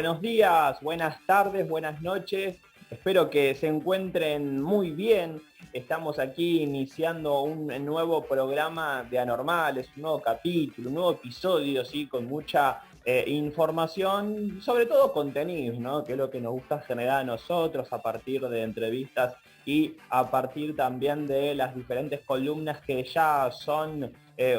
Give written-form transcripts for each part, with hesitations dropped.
buenos días, buenas tardes, buenas noches. Espero que se encuentren muy bien. Estamos aquí iniciando un nuevo programa de Anormales, un nuevo capítulo, un nuevo episodio, ¿sí? Con mucha información, sobre todo contenidos, ¿no? Que es lo que nos gusta generar a nosotros a partir de entrevistas y a partir también de las diferentes columnas que ya son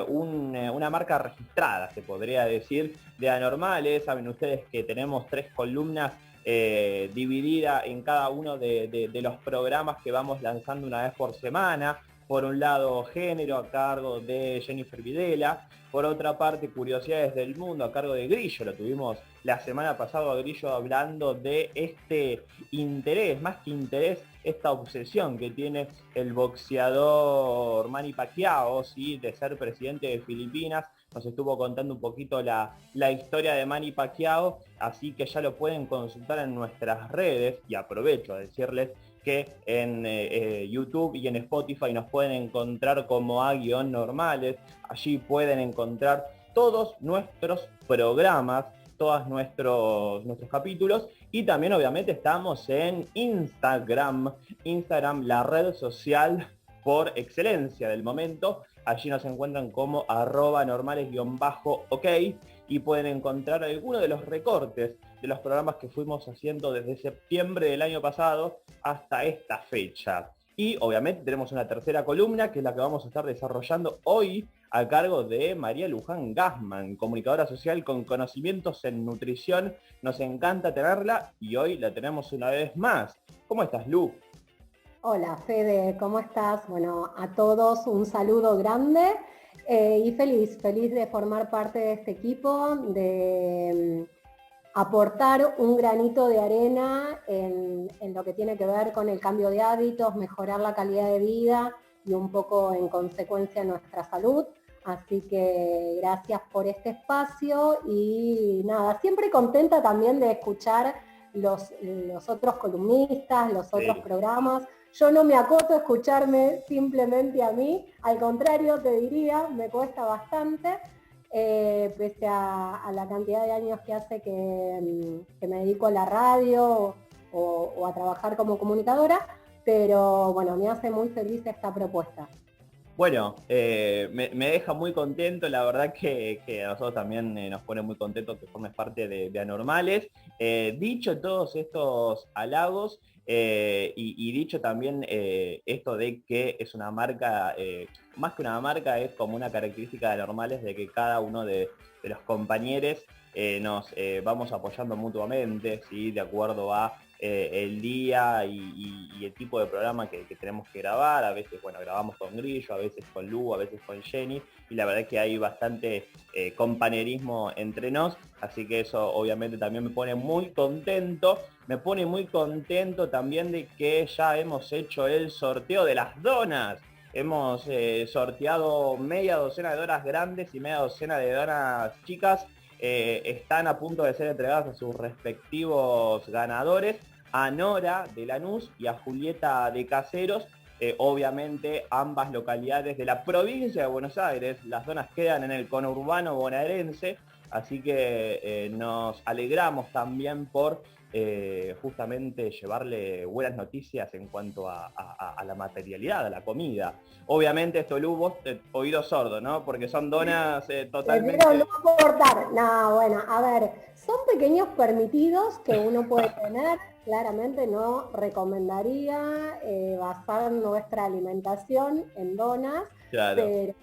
una marca registrada, se podría decir, de Anormales. Saben ustedes que tenemos 3 columnas dividida en cada uno de los programas que vamos lanzando una vez por semana. Por un lado, Género, a cargo de Jennifer Videla. Por otra parte, Curiosidades del Mundo, a cargo de Grillo. Lo tuvimos la semana pasada a Grillo hablando de este interés, más que interés, esta obsesión que tiene el boxeador Manny Pacquiao, ¿sí? De ser presidente de Filipinas. Nos estuvo contando un poquito la historia de Manny Pacquiao, así que ya lo pueden consultar en nuestras redes, y aprovecho a decirles que en YouTube y en Spotify nos pueden encontrar como A-Normales. Allí pueden encontrar todos nuestros programas, todos nuestros capítulos, y también obviamente estamos en Instagram, la red social por excelencia del momento. Allí nos encuentran como @normales_ok y pueden encontrar algunos de los recortes de los programas que fuimos haciendo desde septiembre del año pasado hasta esta fecha. Y obviamente tenemos una tercera columna, que es la que vamos a estar desarrollando hoy, a cargo de María Luján Gassman, comunicadora social con conocimientos en nutrición. Nos encanta tenerla y hoy la tenemos una vez más. ¿Cómo estás, Lu? Hola Fede, ¿cómo estás? Bueno, a todos un saludo grande y feliz de formar parte de este equipo, de aportar un granito de arena en lo que tiene que ver con el cambio de hábitos, mejorar la calidad de vida y un poco en consecuencia nuestra salud. Así que gracias por este espacio y nada, siempre contenta también de escuchar los otros columnistas, los otros programas. Yo no me acoto a escucharme simplemente a mí, al contrario te diría, me cuesta bastante, pese a la cantidad de años que hace que me dedico a la radio o a trabajar como comunicadora, pero bueno, me hace muy feliz esta propuesta. Bueno, me deja muy contento, la verdad que a nosotros también nos pone muy contentos que formes parte de Anormales. Dicho todos estos halagos y dicho también esto de que es una marca, más que una marca, es como una característica de Anormales, de que cada uno de los compañeros nos vamos apoyando mutuamente, ¿sí? De acuerdo a el día y el tipo de programa que tenemos que grabar. A veces, bueno, grabamos con Grillo, a veces con Lu, a veces con Jenny, y la verdad es que hay bastante compañerismo entre nos, así que eso obviamente también me pone muy contento. Me pone muy contento también de que ya hemos hecho el sorteo de las donas. Hemos sorteado media docena de donas grandes y media docena de donas chicas. Están a punto de ser entregadas a sus respectivos ganadores, a Nora de Lanús y a Julieta de Caseros, obviamente ambas localidades de la provincia de Buenos Aires. Las donas quedan en el conurbano bonaerense, así que nos alegramos también por justamente llevarle buenas noticias en cuanto a la materialidad, a la comida. Obviamente esto, Lu, vos oído sordo, ¿no? Porque son donas totalmente... Pero no aportar. No, bueno, a ver, son pequeños permitidos que uno puede tener. Claramente no recomendaría basar nuestra alimentación en donas, Claro. pero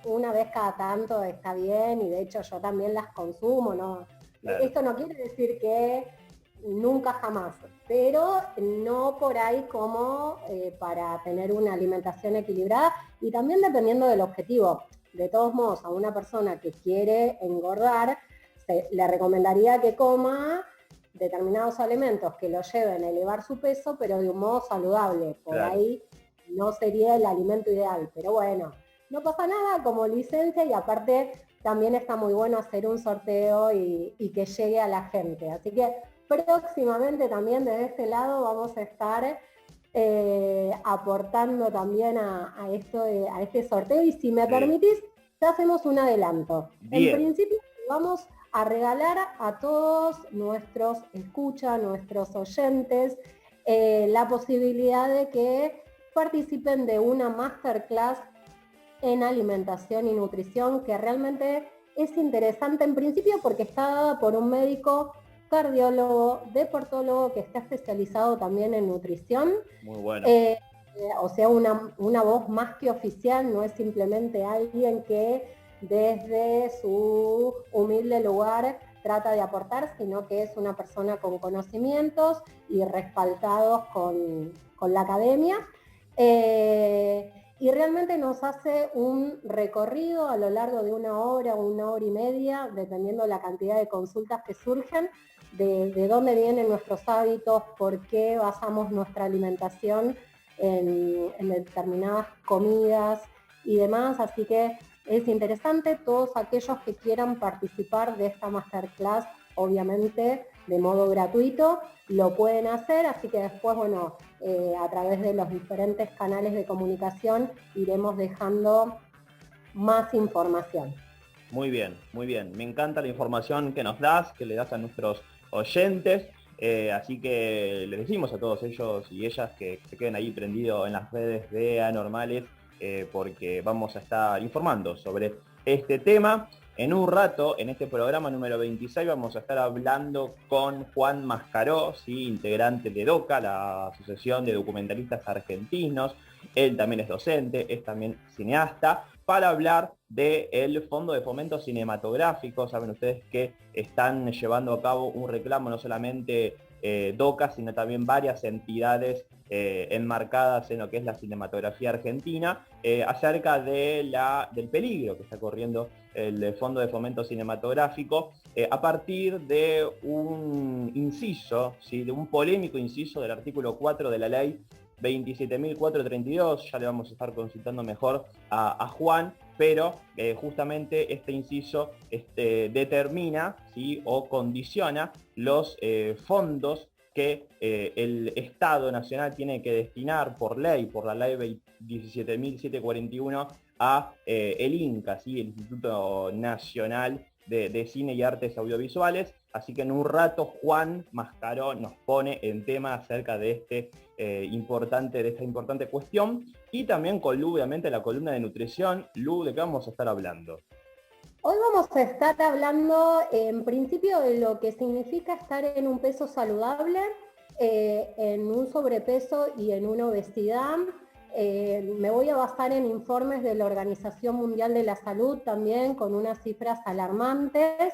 una vez cada tanto está bien y de hecho yo también las consumo, ¿no? Claro. Esto no quiere decir que nunca jamás, pero no por ahí como para tener una alimentación equilibrada y también dependiendo del objetivo. De todos modos, a una persona que quiere engordar, le recomendaría que coma determinados alimentos que lo lleven a elevar su peso, pero de un modo saludable. Por Claro. ahí no sería el alimento ideal, pero bueno, no pasa nada como licencia y aparte también está muy bueno hacer un sorteo y que llegue a la gente. Así que próximamente también desde este lado vamos a estar aportando también a este sorteo y si me permitís, ya hacemos un adelanto. Bien. En principio vamos a regalar a todos nuestros nuestros oyentes, la posibilidad de que participen de una masterclass en alimentación y nutrición que realmente es interesante en principio porque está dada por un médico cardiólogo, deportólogo que está especializado también en nutrición. Muy bueno. O sea, una voz más que oficial, no es simplemente alguien que desde su humilde lugar trata de aportar, sino que es una persona con conocimientos y respaldados con la academia. Y realmente nos hace un recorrido a lo largo de 1 hora y media, dependiendo la cantidad de consultas que surgen, de dónde vienen nuestros hábitos, por qué basamos nuestra alimentación en determinadas comidas y demás. Así que es interesante. Todos aquellos que quieran participar de esta masterclass, obviamente de modo gratuito, lo pueden hacer, así que después, bueno, a través de los diferentes canales de comunicación iremos dejando más información. Muy bien, muy bien. Me encanta la información que nos das, que le das a nuestros oyentes. Así que les decimos a todos ellos y ellas que se queden ahí prendidos en las redes de Anormales, porque vamos a estar informando sobre este tema. En un rato, en este programa número 26, vamos a estar hablando con Juan Mascaró, ¿sí? Integrante de DOCA, la Asociación de Documentalistas Argentinos. Él también es docente, es también cineasta, para hablar del Fondo de Fomento Cinematográfico. Saben ustedes que están llevando a cabo un reclamo, no solamente DOCA, sino también varias entidades enmarcadas en lo que es la cinematografía argentina, acerca del peligro que está corriendo el Fondo de Fomento Cinematográfico, a partir de un inciso, ¿sí? De un polémico inciso del artículo 4 de la ley 27.432, ya le vamos a estar consultando mejor a Juan, pero justamente este inciso determina, ¿sí? O condiciona los fondos que el Estado Nacional tiene que destinar por ley, por la ley 17.741, a el INCA, ¿sí? El Instituto Nacional de Cine y Artes Audiovisuales. Así que en un rato Juan Mascaró nos pone en tema acerca de esta importante cuestión, y también con Lu, obviamente, la columna de nutrición. Lu, ¿de qué vamos a estar hablando? Hoy vamos a estar hablando en principio de lo que significa estar en un peso saludable, en un sobrepeso y en una obesidad. Me voy a basar en informes de la Organización Mundial de la Salud también, con unas cifras alarmantes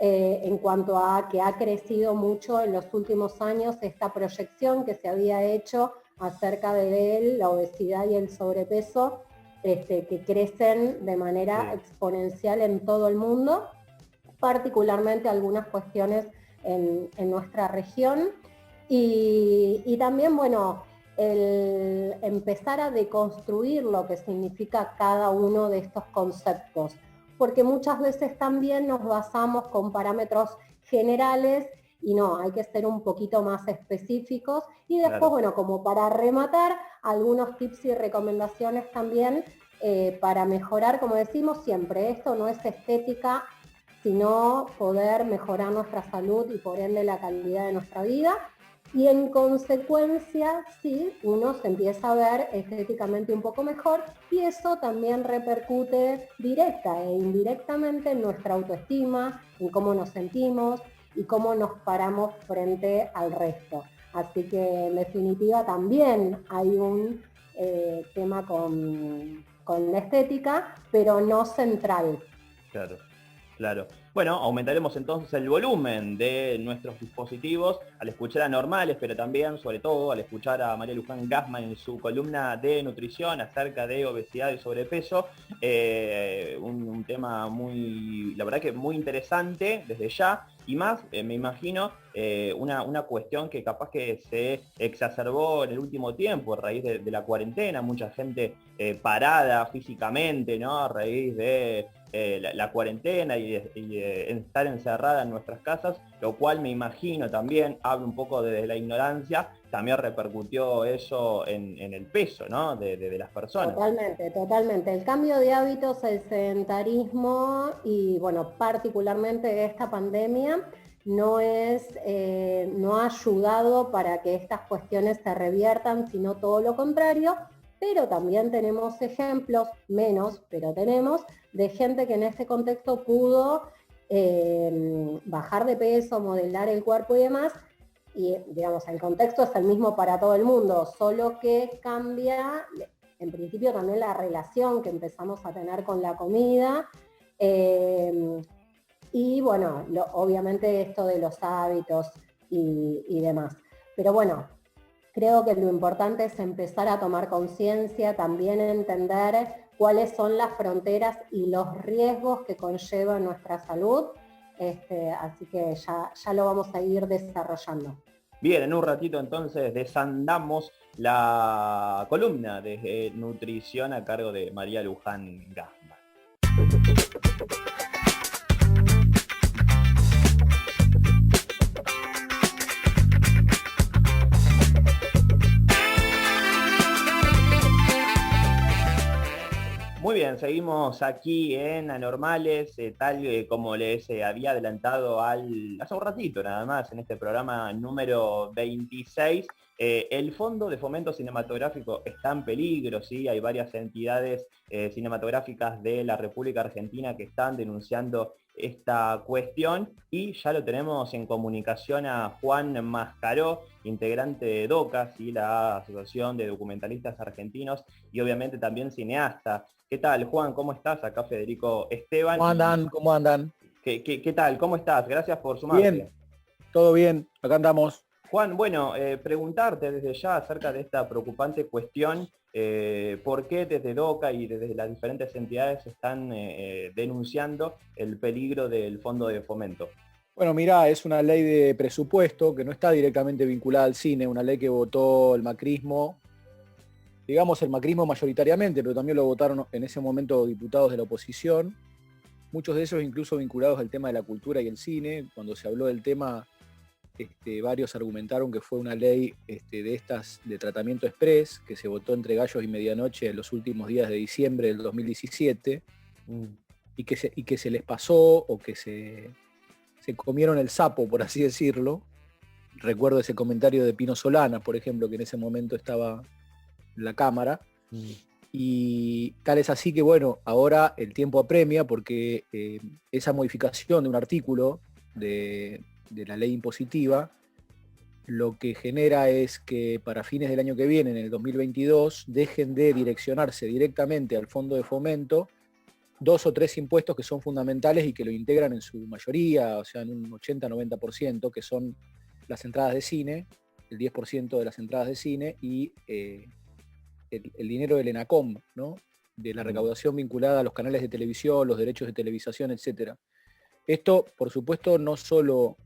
en cuanto a que ha crecido mucho en los últimos años esta proyección que se había hecho acerca de la obesidad y el sobrepeso, que crecen de manera exponencial en todo el mundo, particularmente algunas cuestiones en nuestra región. Y también, bueno, el empezar a deconstruir lo que significa cada uno de estos conceptos, porque muchas veces también nos basamos con parámetros generales y no, hay que ser un poquito más específicos. Y después, claro, bueno, como para rematar, algunos tips y recomendaciones también para mejorar, como decimos siempre, esto no es estética, sino poder mejorar nuestra salud y por ende la calidad de nuestra vida. Y en consecuencia, sí, uno se empieza a ver estéticamente un poco mejor, y eso también repercute directa e indirectamente en nuestra autoestima, en cómo nos sentimos y cómo nos paramos frente al resto. Así que en definitiva también hay un tema con la estética, pero no central. Claro, claro. Bueno, aumentaremos entonces el volumen de nuestros dispositivos al escuchar Anormales, pero también, sobre todo, al escuchar a María Luján Gassman en su columna de nutrición acerca de obesidad y sobrepeso. Un tema muy, la verdad que muy interesante desde ya, y más, me imagino, una cuestión que capaz que se exacerbó en el último tiempo a raíz de la cuarentena, mucha gente parada físicamente, ¿no? A raíz de la cuarentena y estar encerrada en nuestras casas, lo cual me imagino también, hablo un poco desde la ignorancia, también repercutió eso en el peso, ¿no? de las personas. Totalmente, totalmente. El cambio de hábitos, el sedentarismo y, bueno, particularmente esta pandemia no ha ayudado para que estas cuestiones se reviertan, sino todo lo contrario, pero también tenemos ejemplos, menos, pero tenemos, de gente que en este contexto pudo bajar de peso, modelar el cuerpo y demás, y digamos, el contexto es el mismo para todo el mundo, solo que cambia, en principio también la relación que empezamos a tener con la comida, y bueno, obviamente esto de los hábitos y demás. Pero bueno, creo que lo importante es empezar a tomar conciencia, también entender cuáles son las fronteras y los riesgos que conlleva nuestra salud. Así que ya lo vamos a ir desarrollando. Bien, en un ratito entonces desandamos la columna de nutrición a cargo de María Luján Gasman. Muy bien, seguimos aquí en Anormales, tal como les había adelantado hace un ratito nada más, en este programa número 26. El Fondo de Fomento Cinematográfico está en peligro, ¿sí? Hay varias entidades cinematográficas de la República Argentina que están denunciando esta cuestión y ya lo tenemos en comunicación a Juan Mascaró, integrante de DOCA, ¿sí? La Asociación de Documentalistas Argentinos y obviamente también cineasta. ¿Qué tal, Juan? ¿Cómo estás? Acá Federico Esteban. ¿Cómo andan? ¿Cómo andan? ¿Qué tal? ¿Cómo estás? Gracias por sumarte. Bien, todo bien, acá andamos. Juan, bueno, preguntarte desde ya acerca de esta preocupante cuestión, ¿por qué desde DOCA y desde las diferentes entidades están denunciando el peligro del Fondo de Fomento? Bueno, mirá, es una ley de presupuesto que no está directamente vinculada al cine, una ley que votó el macrismo, digamos el macrismo mayoritariamente, pero también lo votaron en ese momento diputados de la oposición, muchos de ellos incluso vinculados al tema de la cultura y el cine. Cuando se habló del tema, varios argumentaron que fue una ley de estas de tratamiento express que se votó entre gallos y medianoche en los últimos días de diciembre del 2017 y que se les pasó o que se comieron el sapo, por así decirlo. Recuerdo ese comentario de Pino Solana, por ejemplo, que en ese momento estaba en la Cámara. Y tal es así que, bueno, ahora el tiempo apremia porque esa modificación de un artículo de la ley impositiva, lo que genera es que para fines del año que viene, en el 2022, dejen de direccionarse directamente al Fondo de Fomento 2 o 3 impuestos que son fundamentales y que lo integran en su mayoría, o sea, en un 80-90%, que son las entradas de cine, el 10% de las entradas de cine y el dinero del ENACOM, ¿no? De la recaudación vinculada a los canales de televisión, los derechos de televisación, etc. Esto, por supuesto, no solo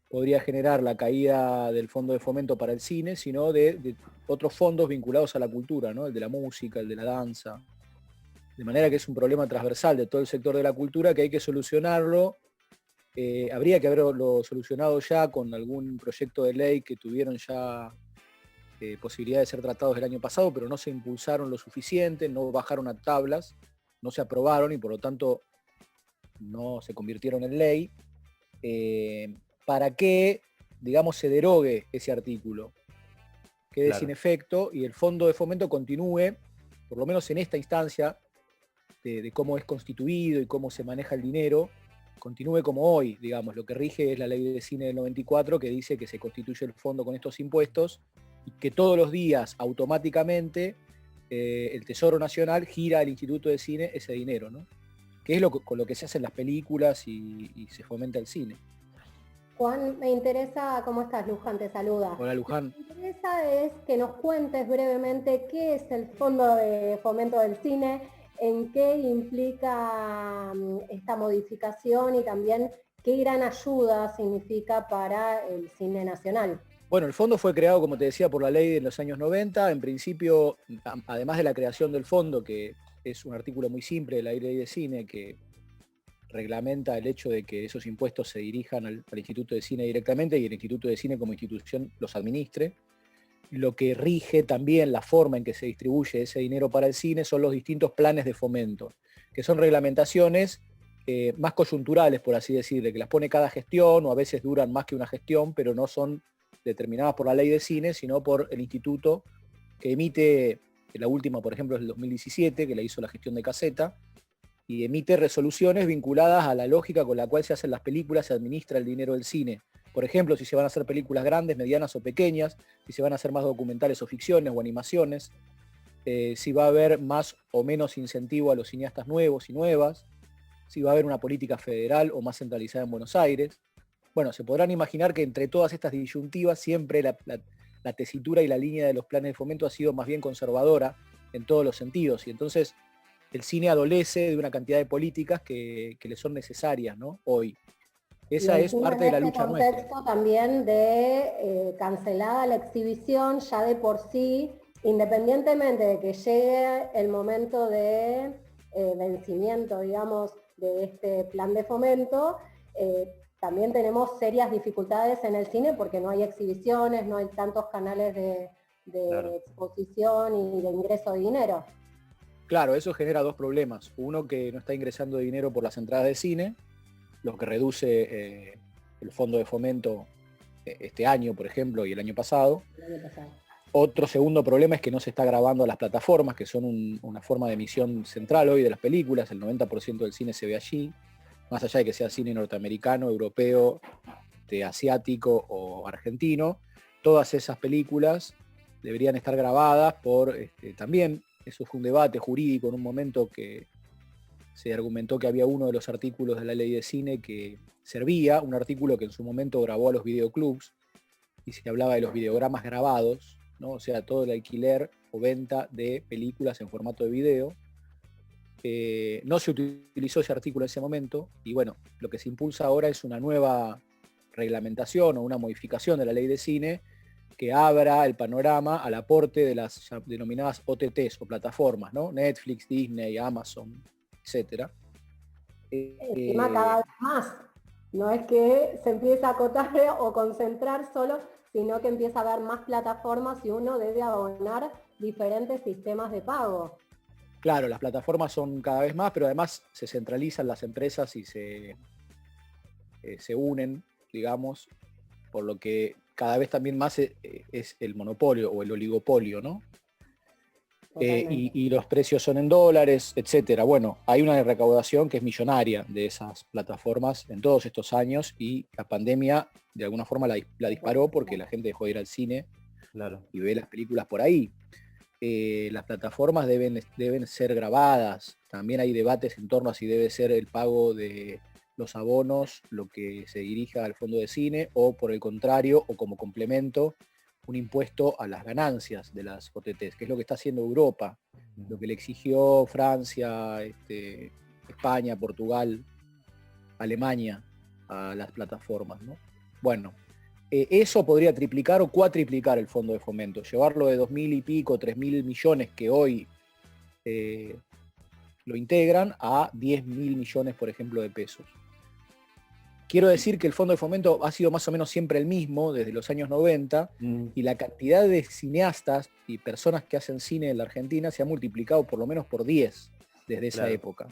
podría generar la caída del Fondo de Fomento para el cine, sino de otros fondos vinculados a la cultura, ¿no? El de la música, el de la danza. De manera que es un problema transversal de todo el sector de la cultura que hay que solucionarlo. Habría que haberlo solucionado ya con algún proyecto de ley que tuvieron ya posibilidad de ser tratados el año pasado, pero no se impulsaron lo suficiente, no bajaron a tablas, no se aprobaron y por lo tanto no se convirtieron en ley, para que, digamos, se derogue ese artículo, quede sin efecto y el Fondo de Fomento continúe, por lo menos en esta instancia, de cómo es constituido y cómo se maneja el dinero, continúe como hoy, digamos. Lo que rige es la ley de cine del 94, que dice que se constituye el fondo con estos impuestos y que todos los días automáticamente el Tesoro Nacional gira al Instituto de Cine ese dinero, ¿no? Que es con lo que se hacen las películas y se fomenta el cine. Juan, me interesa, ¿cómo estás, Luján? Te saluda. Hola, Luján. Lo que me interesa es que nos cuentes brevemente qué es el Fondo de Fomento del Cine, en qué implica esta modificación y también qué gran ayuda significa para el cine nacional. Bueno, el fondo fue creado, como te decía, por la ley en los años 90. En principio, además de la creación del fondo, que es un artículo muy simple de la ley de cine que reglamenta el hecho de que esos impuestos se dirijan al Instituto de Cine directamente y el Instituto de Cine como institución los administre. Lo que rige también la forma en que se distribuye ese dinero para el cine son los distintos planes de fomento, que son reglamentaciones más coyunturales, por así decirle, que las pone cada gestión o a veces duran más que una gestión, pero no son determinadas por la ley de cine, sino por el instituto que emite, la última por ejemplo es del 2017, que la hizo la gestión de Caseta, y emite resoluciones vinculadas a la lógica con la cual se hacen las películas, se administra el dinero del cine. Por ejemplo, si se van a hacer películas grandes, medianas o pequeñas, si se van a hacer más documentales o ficciones o animaciones, si va a haber más o menos incentivo a los cineastas nuevos y nuevas, si va a haber una política federal o más centralizada en Buenos Aires. Bueno, se podrán imaginar que entre todas estas disyuntivas siempre la tesitura y la línea de los planes de fomento ha sido más bien conservadora en todos los sentidos, y entonces el cine adolece de una cantidad de políticas que le son necesarias, ¿no? Hoy. Esa es parte de la lucha nuestra. En este contexto también de cancelada la exhibición ya de por sí, independientemente de que llegue el momento de vencimiento, digamos, de este plan de fomento, también tenemos serias dificultades en el cine porque no hay exhibiciones, no hay tantos canales de claro, exposición y de ingreso de dinero. Claro, eso genera dos problemas. Uno, que no está ingresando dinero por las entradas de cine, lo que reduce el fondo de fomento este año, por ejemplo, y el año pasado. Otro segundo problema es que no se está grabando a las plataformas, que son una forma de emisión central hoy de las películas. El 90% del cine se ve allí, más allá de que sea cine norteamericano, europeo, asiático o argentino. Todas esas películas deberían estar grabadas por también. Eso fue un debate jurídico en un momento que se argumentó que había uno de los artículos de la ley de cine que servía, un artículo que en su momento grabó a los videoclubs, y se hablaba de los videogramas grabados, ¿no? O sea, todo el alquiler o venta de películas en formato de video. No se utilizó ese artículo en ese momento, y bueno, lo que se impulsa ahora es una nueva reglamentación o una modificación de la ley de cine que abra el panorama al aporte de las denominadas OTTs o plataformas, ¿no? Netflix, Disney, Amazon, etcétera. Encima cada vez más. No es que se empiece a acotar o concentrar solo, sino que empieza a haber más plataformas y uno debe abonar diferentes sistemas de pago. Claro, las plataformas son cada vez más, pero además se centralizan las empresas y se unen, digamos, por lo que cada vez también más es el monopolio o el oligopolio, ¿no? Y los precios son en dólares, etcétera. Bueno, hay una recaudación que es millonaria de esas plataformas en todos estos años, y la pandemia de alguna forma la disparó porque la gente dejó de ir al cine, claro, y ve las películas por ahí. Las plataformas deben ser grabadas. También hay debates en torno a si debe ser el pago de los abonos lo que se dirija al fondo de cine, o por el contrario, o como complemento, un impuesto a las ganancias de las OTTs, que es lo que está haciendo Europa, lo que le exigió Francia, España, Portugal, Alemania a las plataformas, ¿no? Bueno, eso podría triplicar o cuatriplicar el fondo de fomento, llevarlo de 2.000 y pico, 3.000 millones que hoy lo integran a 10.000 millones, por ejemplo, de pesos. Quiero decir que el fondo de fomento ha sido más o menos siempre el mismo desde los años 90, y la cantidad de cineastas y personas que hacen cine en la Argentina se ha multiplicado por lo menos por 10 desde esa época.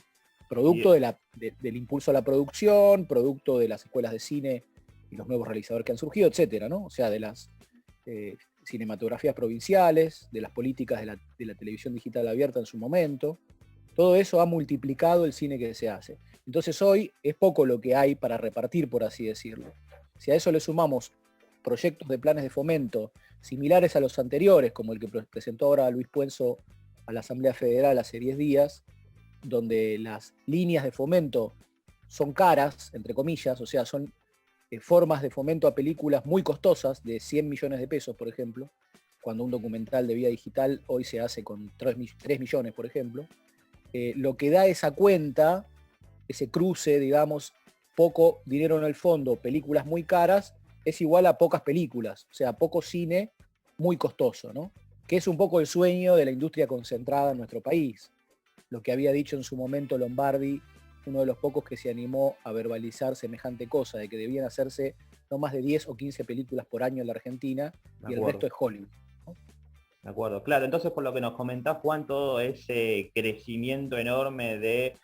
Producto del impulso a la producción, producto de las escuelas de cine y los nuevos realizadores que han surgido, etcétera, ¿no? O sea, de las cinematografías provinciales, de las políticas de la televisión digital abierta en su momento. Todo eso ha multiplicado el cine que se hace. Entonces hoy es poco lo que hay para repartir, por así decirlo. Si a eso le sumamos proyectos de planes de fomento similares a los anteriores, como el que presentó ahora Luis Puenzo a la Asamblea Federal hace 10 días, donde las líneas de fomento son caras, entre comillas, o sea, son formas de fomento a películas muy costosas, de 100 millones de pesos, por ejemplo, cuando un documental de vía digital hoy se hace con 3 millones, por ejemplo. Lo que da esa cuenta, ese cruce, digamos, poco dinero en el fondo, películas muy caras, es igual a pocas películas, o sea, poco cine muy costoso, ¿no? Que es un poco el sueño de la industria concentrada en nuestro país. lo que había dicho en su momento Lombardi, uno de los pocos que se animó a verbalizar semejante cosa, de que debían hacerse no más de 10 o 15 películas por año en la Argentina y el resto es Hollywood, ¿no? De acuerdo, claro. Entonces, por lo que nos comentás, Juan, todo ese crecimiento enorme de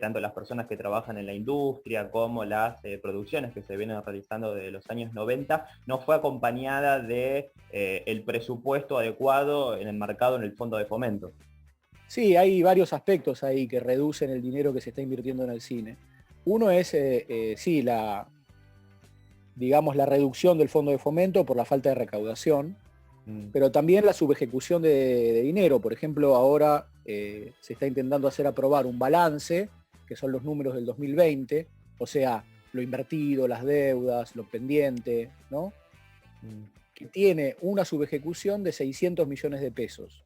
tanto las personas que trabajan en la industria como las producciones que se vienen realizando desde los años 90, no fue acompañada de el presupuesto adecuado enmarcado en el fondo de fomento. Sí, hay varios aspectos ahí que reducen el dinero que se está invirtiendo en el cine. Uno es, sí, digamos, la reducción del fondo de fomento por la falta de recaudación, pero también la subejecución de dinero. Por ejemplo, ahora se está intentando hacer aprobar un balance, que son los números del 2020, o sea, lo invertido, las deudas, lo pendiente, ¿no? Que tiene una subejecución de 600 millones de pesos.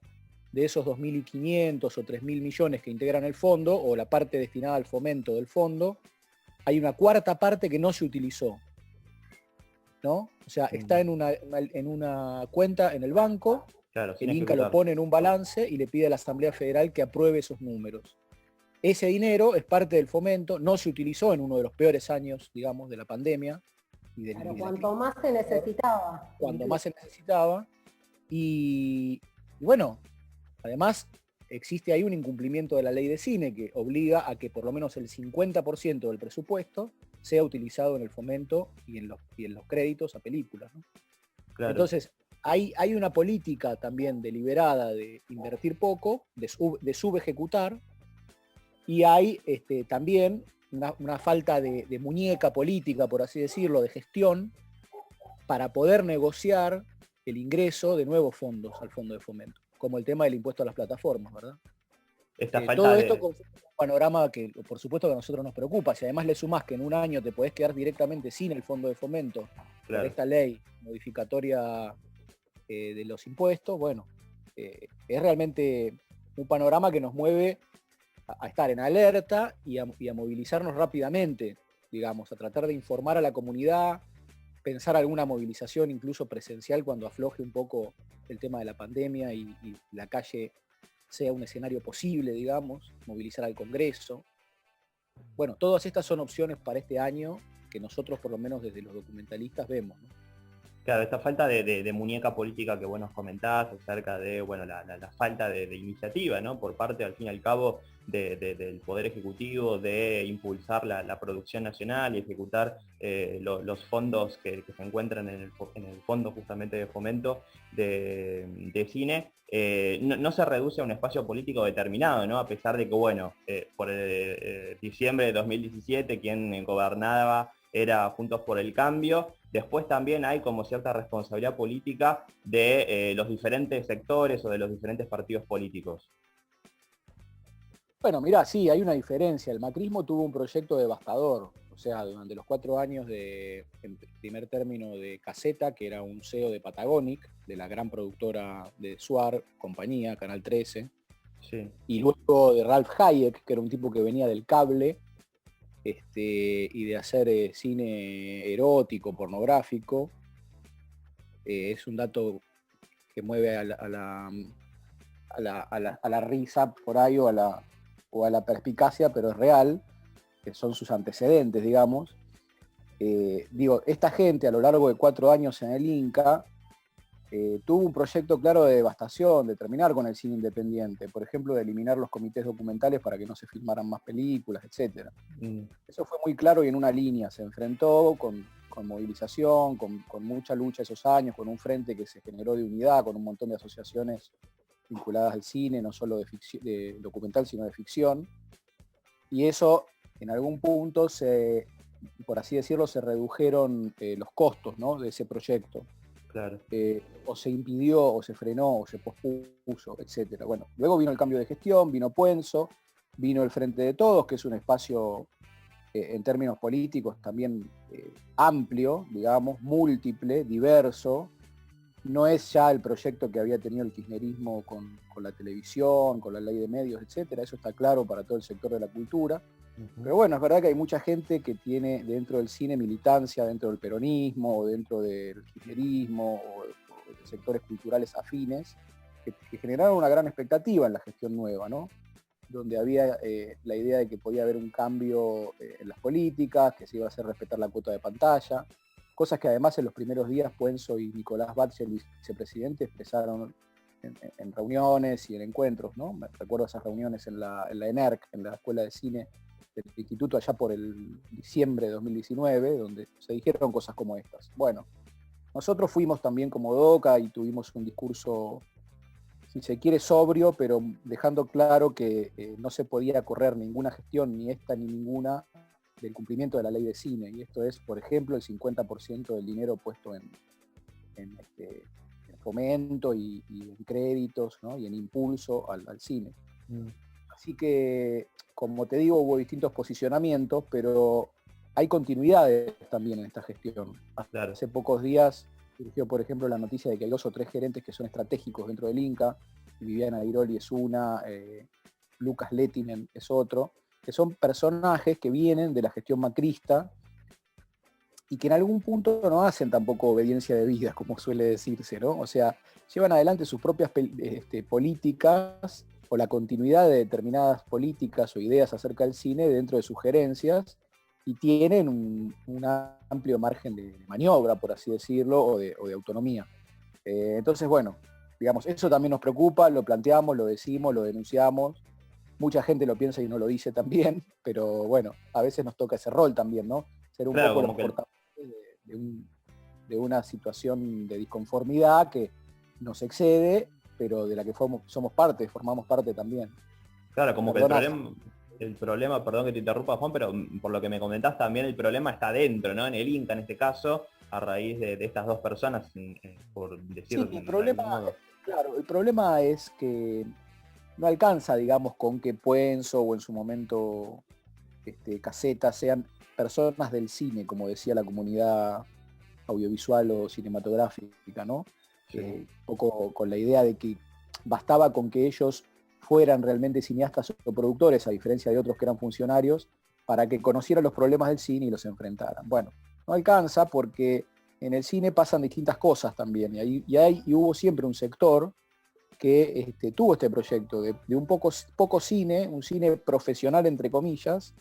De esos 2.500 o 3.000 millones que integran el fondo, o la parte destinada al fomento del fondo, hay una cuarta parte que no se utilizó, ¿no? O sea, está en una cuenta en el banco, claro, el Inca lo pone en un balance y le pide a la Asamblea Federal que apruebe esos números. Ese dinero es parte del fomento, no se utilizó en uno de los peores años, digamos, de la pandemia. Claro, cuanto más se necesitaba. Cuando más se necesitaba. Y bueno, además existe ahí un incumplimiento de la ley de cine que obliga a que por lo menos el 50% del presupuesto sea utilizado en el fomento y en los créditos a películas, ¿no? Claro. Entonces, hay una política también deliberada de invertir poco, de subejecutar, y hay también una falta de muñeca política, por así decirlo, de gestión, para poder negociar el ingreso de nuevos fondos al fondo de fomento, como el tema del impuesto a las plataformas, ¿verdad? Todo esto con un panorama que por supuesto que a nosotros nos preocupa. Si además le sumás que en un año te podés quedar directamente sin el fondo de fomento, claro, por esta ley modificatoria de los impuestos, bueno, es realmente un panorama que nos mueve a estar en alerta y a movilizarnos rápidamente, digamos, a tratar de informar a la comunidad, pensar alguna movilización incluso presencial cuando afloje un poco el tema de la pandemia y la calle sea un escenario posible, digamos, movilizar al Congreso. Bueno, todas estas son opciones para este año que nosotros, por lo menos desde los documentalistas, vemos, ¿no? Claro, esta falta de muñeca política que vos nos comentás acerca de, bueno, la falta de iniciativa, ¿no? Por parte, al fin y al cabo, del Poder Ejecutivo, de impulsar la producción nacional y ejecutar los fondos que se encuentran en el fondo justamente de fomento de cine, no se reduce a un espacio político determinado, ¿no? A pesar de que, bueno, por diciembre de 2017, quien gobernaba era Juntos por el Cambio. Después también hay como cierta responsabilidad política de los diferentes sectores o de los diferentes partidos políticos. Bueno, mirá, sí, hay una diferencia. El macrismo tuvo un proyecto devastador. O sea, durante los 4 años en primer término de Caseta, que era un CEO de Patagonic, de la gran productora de Suar, compañía, Canal 13. Sí. Y luego de Ralph Hayek, que era un tipo que venía del cable, y de hacer cine erótico, pornográfico. Es un dato que mueve a la risa por ahí o a la perspicacia, pero es real, que son sus antecedentes, digamos. Esta gente a lo largo de 4 años en el Inca tuvo un proyecto claro de devastación, de terminar con el cine independiente, por ejemplo, de eliminar los comités documentales para que no se filmaran más películas, etc. Eso fue muy claro y en una línea, se enfrentó con movilización, con mucha lucha esos años, con un frente que se generó de unidad, con un montón de asociaciones vinculadas al cine, no solo de documental, sino de ficción. Y eso, en algún punto, por así decirlo, se redujeron los costos, ¿no?, de ese proyecto. Claro. O se impidió, o se frenó, o se pospuso, etc. Bueno, luego vino el cambio de gestión, vino Puenzo, vino el Frente de Todos, que es un espacio en términos políticos también amplio, digamos, múltiple, diverso. No es ya el proyecto que había tenido el kirchnerismo con la televisión, con la ley de medios, etc. Eso está claro para todo el sector de la cultura. Pero bueno, es verdad que hay mucha gente que tiene dentro del cine militancia, dentro del peronismo, o dentro del kirchnerismo, o de sectores culturales afines, que generaron una gran expectativa en la gestión nueva, ¿no? donde había la idea de que podía haber un cambio en las políticas, que se iba a hacer respetar la cuota de pantalla, cosas que además en los primeros días Puenzo y Nicolás Batlle, el vicepresidente, expresaron en reuniones y en encuentros, ¿no? Me recuerdo esas reuniones en la ENERC, en la Escuela de Cine del Instituto, allá por el diciembre de 2019, donde se dijeron cosas como estas. Bueno, nosotros fuimos también como DOCA y tuvimos un discurso, si se quiere, sobrio, pero dejando claro que no se podía correr ninguna gestión, ni esta ni ninguna, del cumplimiento de la ley de cine. Y esto es, por ejemplo, el 50% del dinero puesto en fomento y en créditos, ¿no? Y en impulso al cine. Así que, como te digo, hubo distintos posicionamientos, pero hay continuidades también en esta gestión. Claro. Hace pocos días surgió, por ejemplo, la noticia de que hay 2 o 3 gerentes que son estratégicos dentro del Inca. Viviana Iroli es una, Lucas Lettinen es otro, que son personajes que vienen de la gestión macrista y que en algún punto no hacen tampoco obediencia de vida, como suele decirse, ¿no? O sea, llevan adelante sus propias políticas o la continuidad de determinadas políticas o ideas acerca del cine dentro de sus gerencias y tienen un amplio margen de maniobra, por así decirlo, o de autonomía. Entonces, bueno, digamos, eso también nos preocupa, lo planteamos, lo decimos, lo denunciamos. Mucha gente lo piensa y no lo dice también, pero bueno, a veces nos toca ese rol también, ¿no? Ser un poco los portavoces de una situación de disconformidad que nos excede, pero de la que somos parte, formamos parte también. Claro, como que el problema, perdón que te interrumpa, Juan, pero por lo que me comentás también el problema está dentro, ¿no? En el Inca, en este caso, a raíz de estas 2 personas, por decirlo. Sí, el problema es que no alcanza, digamos, con que Puenzo o en su momento Caseta sean personas del cine, como decía la comunidad audiovisual o cinematográfica, ¿no? Sí. Un poco con la idea de que bastaba con que ellos fueran realmente cineastas o productores, a diferencia de otros que eran funcionarios, para que conocieran los problemas del cine y los enfrentaran. Bueno, no alcanza porque en el cine pasan distintas cosas también, y hubo siempre un sector que tuvo este proyecto de un poco cine, un cine profesional entre comillas,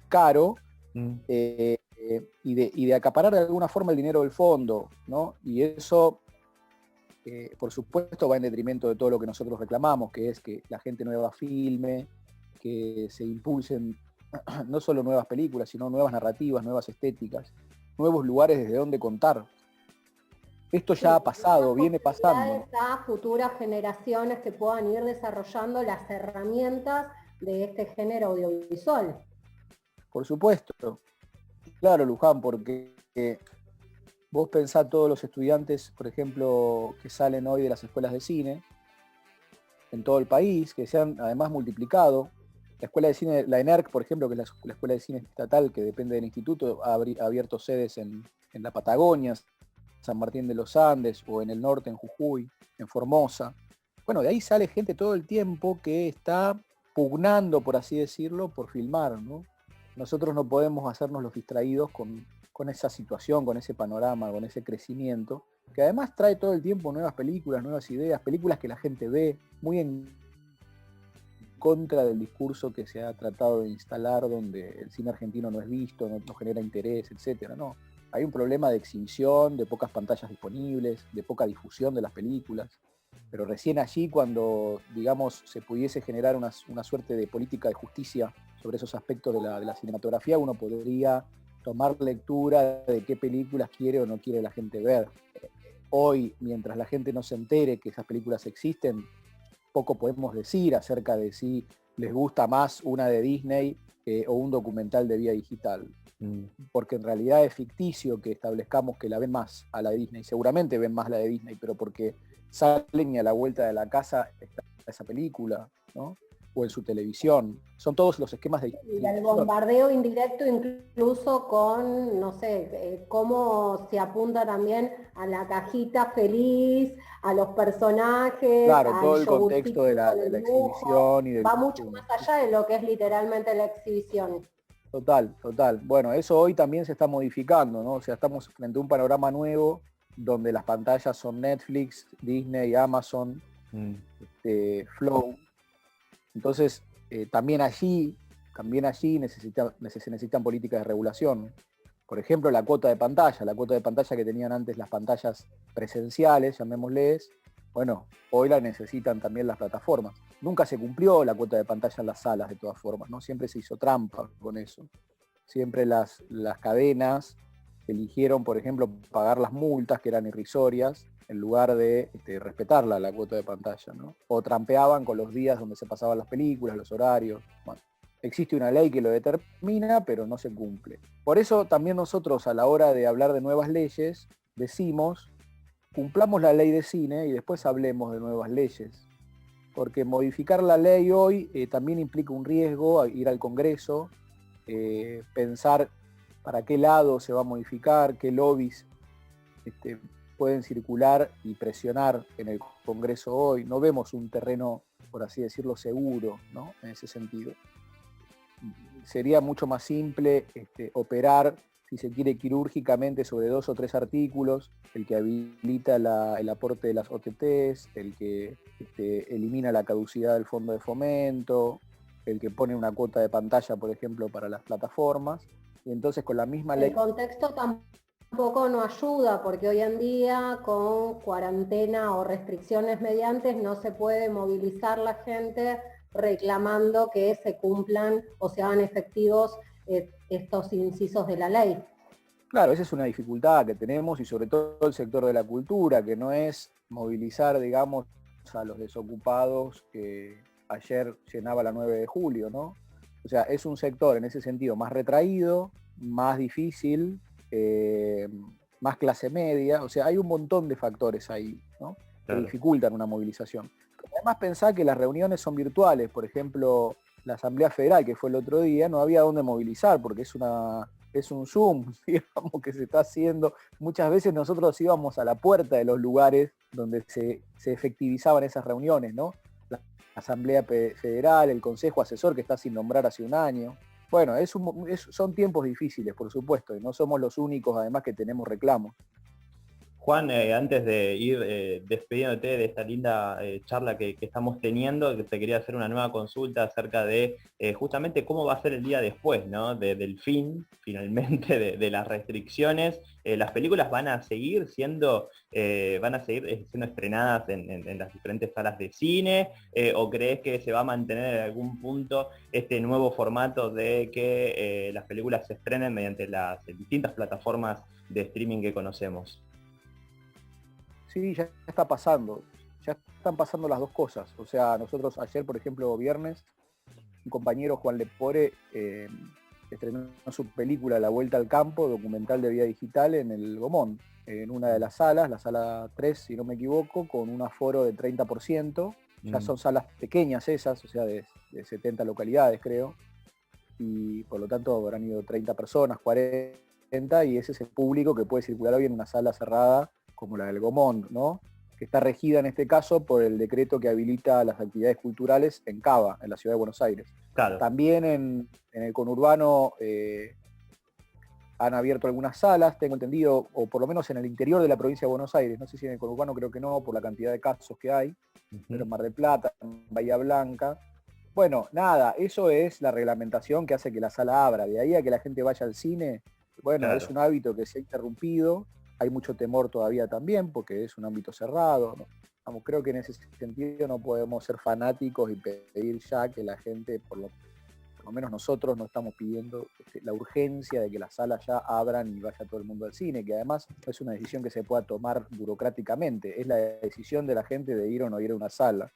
caro, y de acaparar de alguna forma el dinero del fondo, ¿no? Y eso, por supuesto, va en detrimento de todo lo que nosotros reclamamos, que es que la gente nueva filme, que se impulsen no solo nuevas películas, sino nuevas narrativas, nuevas estéticas, nuevos lugares desde donde contar. Esto ya ha pasado, viene pasando. A futuras generaciones que puedan ir desarrollando las herramientas de este género audiovisual. Por supuesto. Claro, Luján, porque vos pensás todos los estudiantes, por ejemplo, que salen hoy de las escuelas de cine, en todo el país, que se han además multiplicado. La escuela de cine, la ENERC, por ejemplo, que es la escuela de cine estatal que depende del instituto, ha abierto sedes en la Patagonia, San Martín de los Andes, o en el norte, en Jujuy, en Formosa. Bueno, de ahí sale gente todo el tiempo que está pugnando, por así decirlo, por filmar, ¿no? Nosotros no podemos hacernos los distraídos con esa situación, con ese panorama, con ese crecimiento, que además trae todo el tiempo nuevas películas, nuevas ideas, películas que la gente ve, muy en contra del discurso que se ha tratado de instalar, donde el cine argentino no es visto, no genera interés, etcétera, ¿no? Hay un problema de exhibición, de pocas pantallas disponibles, de poca difusión de las películas, pero recién allí cuando, digamos, se pudiese generar una suerte de política de justicia sobre esos aspectos de la cinematografía, uno podría tomar lectura de qué películas quiere o no quiere la gente ver. Hoy, mientras la gente no se entere que esas películas existen, poco podemos decir acerca de si les gusta más una de Disney o un documental de vía digital. Porque en realidad es ficticio que establezcamos que la ven más a la de Disney. Seguramente ven más la de Disney, pero porque salen y a la vuelta de la casa está esa película, ¿no? O en su televisión. Son todos los esquemas de... Y el bombardeo indirecto incluso con, no sé, cómo se apunta también a la cajita feliz, a los personajes, claro, todo el yogurcito contexto de la exhibición y del... Va mucho más allá de lo que es literalmente la exhibición. Total. Bueno, eso hoy también se está modificando, ¿no? O sea, estamos frente a un panorama nuevo donde las pantallas son Netflix, Disney, Amazon, Flow. Entonces, también allí se necesitan políticas de regulación. Por ejemplo, la cuota de pantalla que tenían antes las pantallas presenciales, llamémosles, bueno, hoy la necesitan también las plataformas. Nunca se cumplió la cuota de pantalla en las salas, de todas formas, ¿no? Siempre se hizo trampa con eso. Siempre las cadenas eligieron, por ejemplo, pagar las multas, que eran irrisorias, en lugar de respetarla, la cuota de pantalla, ¿no? O trampeaban con los días donde se pasaban las películas, los horarios. Bueno, existe una ley que lo determina, pero no se cumple. Por eso también nosotros, a la hora de hablar de nuevas leyes, decimos, cumplamos la ley de cine y después hablemos de nuevas leyes. Porque modificar la ley hoy también implica un riesgo, ir al Congreso, pensar para qué lado se va a modificar, qué lobbies pueden circular y presionar en el Congreso hoy. No vemos un terreno, por así decirlo, seguro, ¿no? En ese sentido. Sería mucho más simple operar, si se quiere, quirúrgicamente sobre 2 o 3 artículos, el que habilita el aporte de las OTTs, el que elimina la caducidad del fondo de fomento, el que pone una cuota de pantalla, por ejemplo, para las plataformas, y entonces con la misma ley... El contexto tampoco no ayuda, porque hoy en día con cuarentena o restricciones mediantes no se puede movilizar la gente reclamando que se cumplan o se hagan efectivos estos incisos de la ley. Claro, esa es una dificultad que tenemos, y sobre todo el sector de la cultura, que no es movilizar, digamos, a los desocupados que ayer llenaba la 9 de julio, ¿no? O sea, es un sector en ese sentido más retraído, más difícil, más clase media. O sea, hay un montón de factores ahí, ¿no? Claro. Que dificultan una movilización. Además, pensá que las reuniones son virtuales. Por ejemplo, la Asamblea Federal, que fue el otro día, no había dónde movilizar porque es un Zoom, digamos, que se está haciendo. Muchas veces nosotros íbamos a la puerta de los lugares donde se efectivizaban esas reuniones, ¿no? La Asamblea Federal, el Consejo Asesor, que está sin nombrar hace un año. Bueno, son tiempos difíciles, por supuesto, y no somos los únicos, además, que tenemos reclamos. Juan, antes de ir despidiéndote de esta linda charla que estamos teniendo, te quería hacer una nueva consulta acerca de justamente cómo va a ser el día después, ¿no? Del fin, finalmente, de las restricciones. Las películas van a seguir siendo estrenadas en las diferentes salas de cine, o crees que se va a mantener en algún punto este nuevo formato de que las películas se estrenen mediante las distintas plataformas de streaming que conocemos? Sí, ya está pasando. Ya están pasando las dos cosas. O sea, nosotros ayer, por ejemplo, viernes, un compañero, Juan Lepore, estrenó su película La Vuelta al Campo, documental de vida digital, en el Gomón, en una de las salas, la sala 3, si no me equivoco, con un aforo de 30%. Ya son salas pequeñas esas, o sea, de 70 localidades, creo. Y por lo tanto habrán ido 30 personas, 40, y ese es el público que puede circular hoy en una sala cerrada como la del Gomón, ¿no? Que está regida en este caso por el decreto que habilita las actividades culturales en Cava, en la ciudad de Buenos Aires. Claro. También en el conurbano han abierto algunas salas, tengo entendido, o por lo menos en el interior de la provincia de Buenos Aires. No sé si en el conurbano, creo que no, por la cantidad de casos que hay, pero en Mar del Plata, en Bahía Blanca. Bueno, nada, eso es la reglamentación que hace que la sala abra. De ahí a que la gente vaya al cine, bueno, claro, es un hábito que se ha interrumpido. Hay mucho temor todavía también porque es un ámbito cerrado, ¿no? Vamos, creo que en ese sentido no podemos ser fanáticos y pedir ya que la gente, por lo menos nosotros, no estamos pidiendo la urgencia de que las salas ya abran y vaya todo el mundo al cine, que además no es una decisión que se pueda tomar burocráticamente, es la decisión de la gente de ir o no ir a una sala.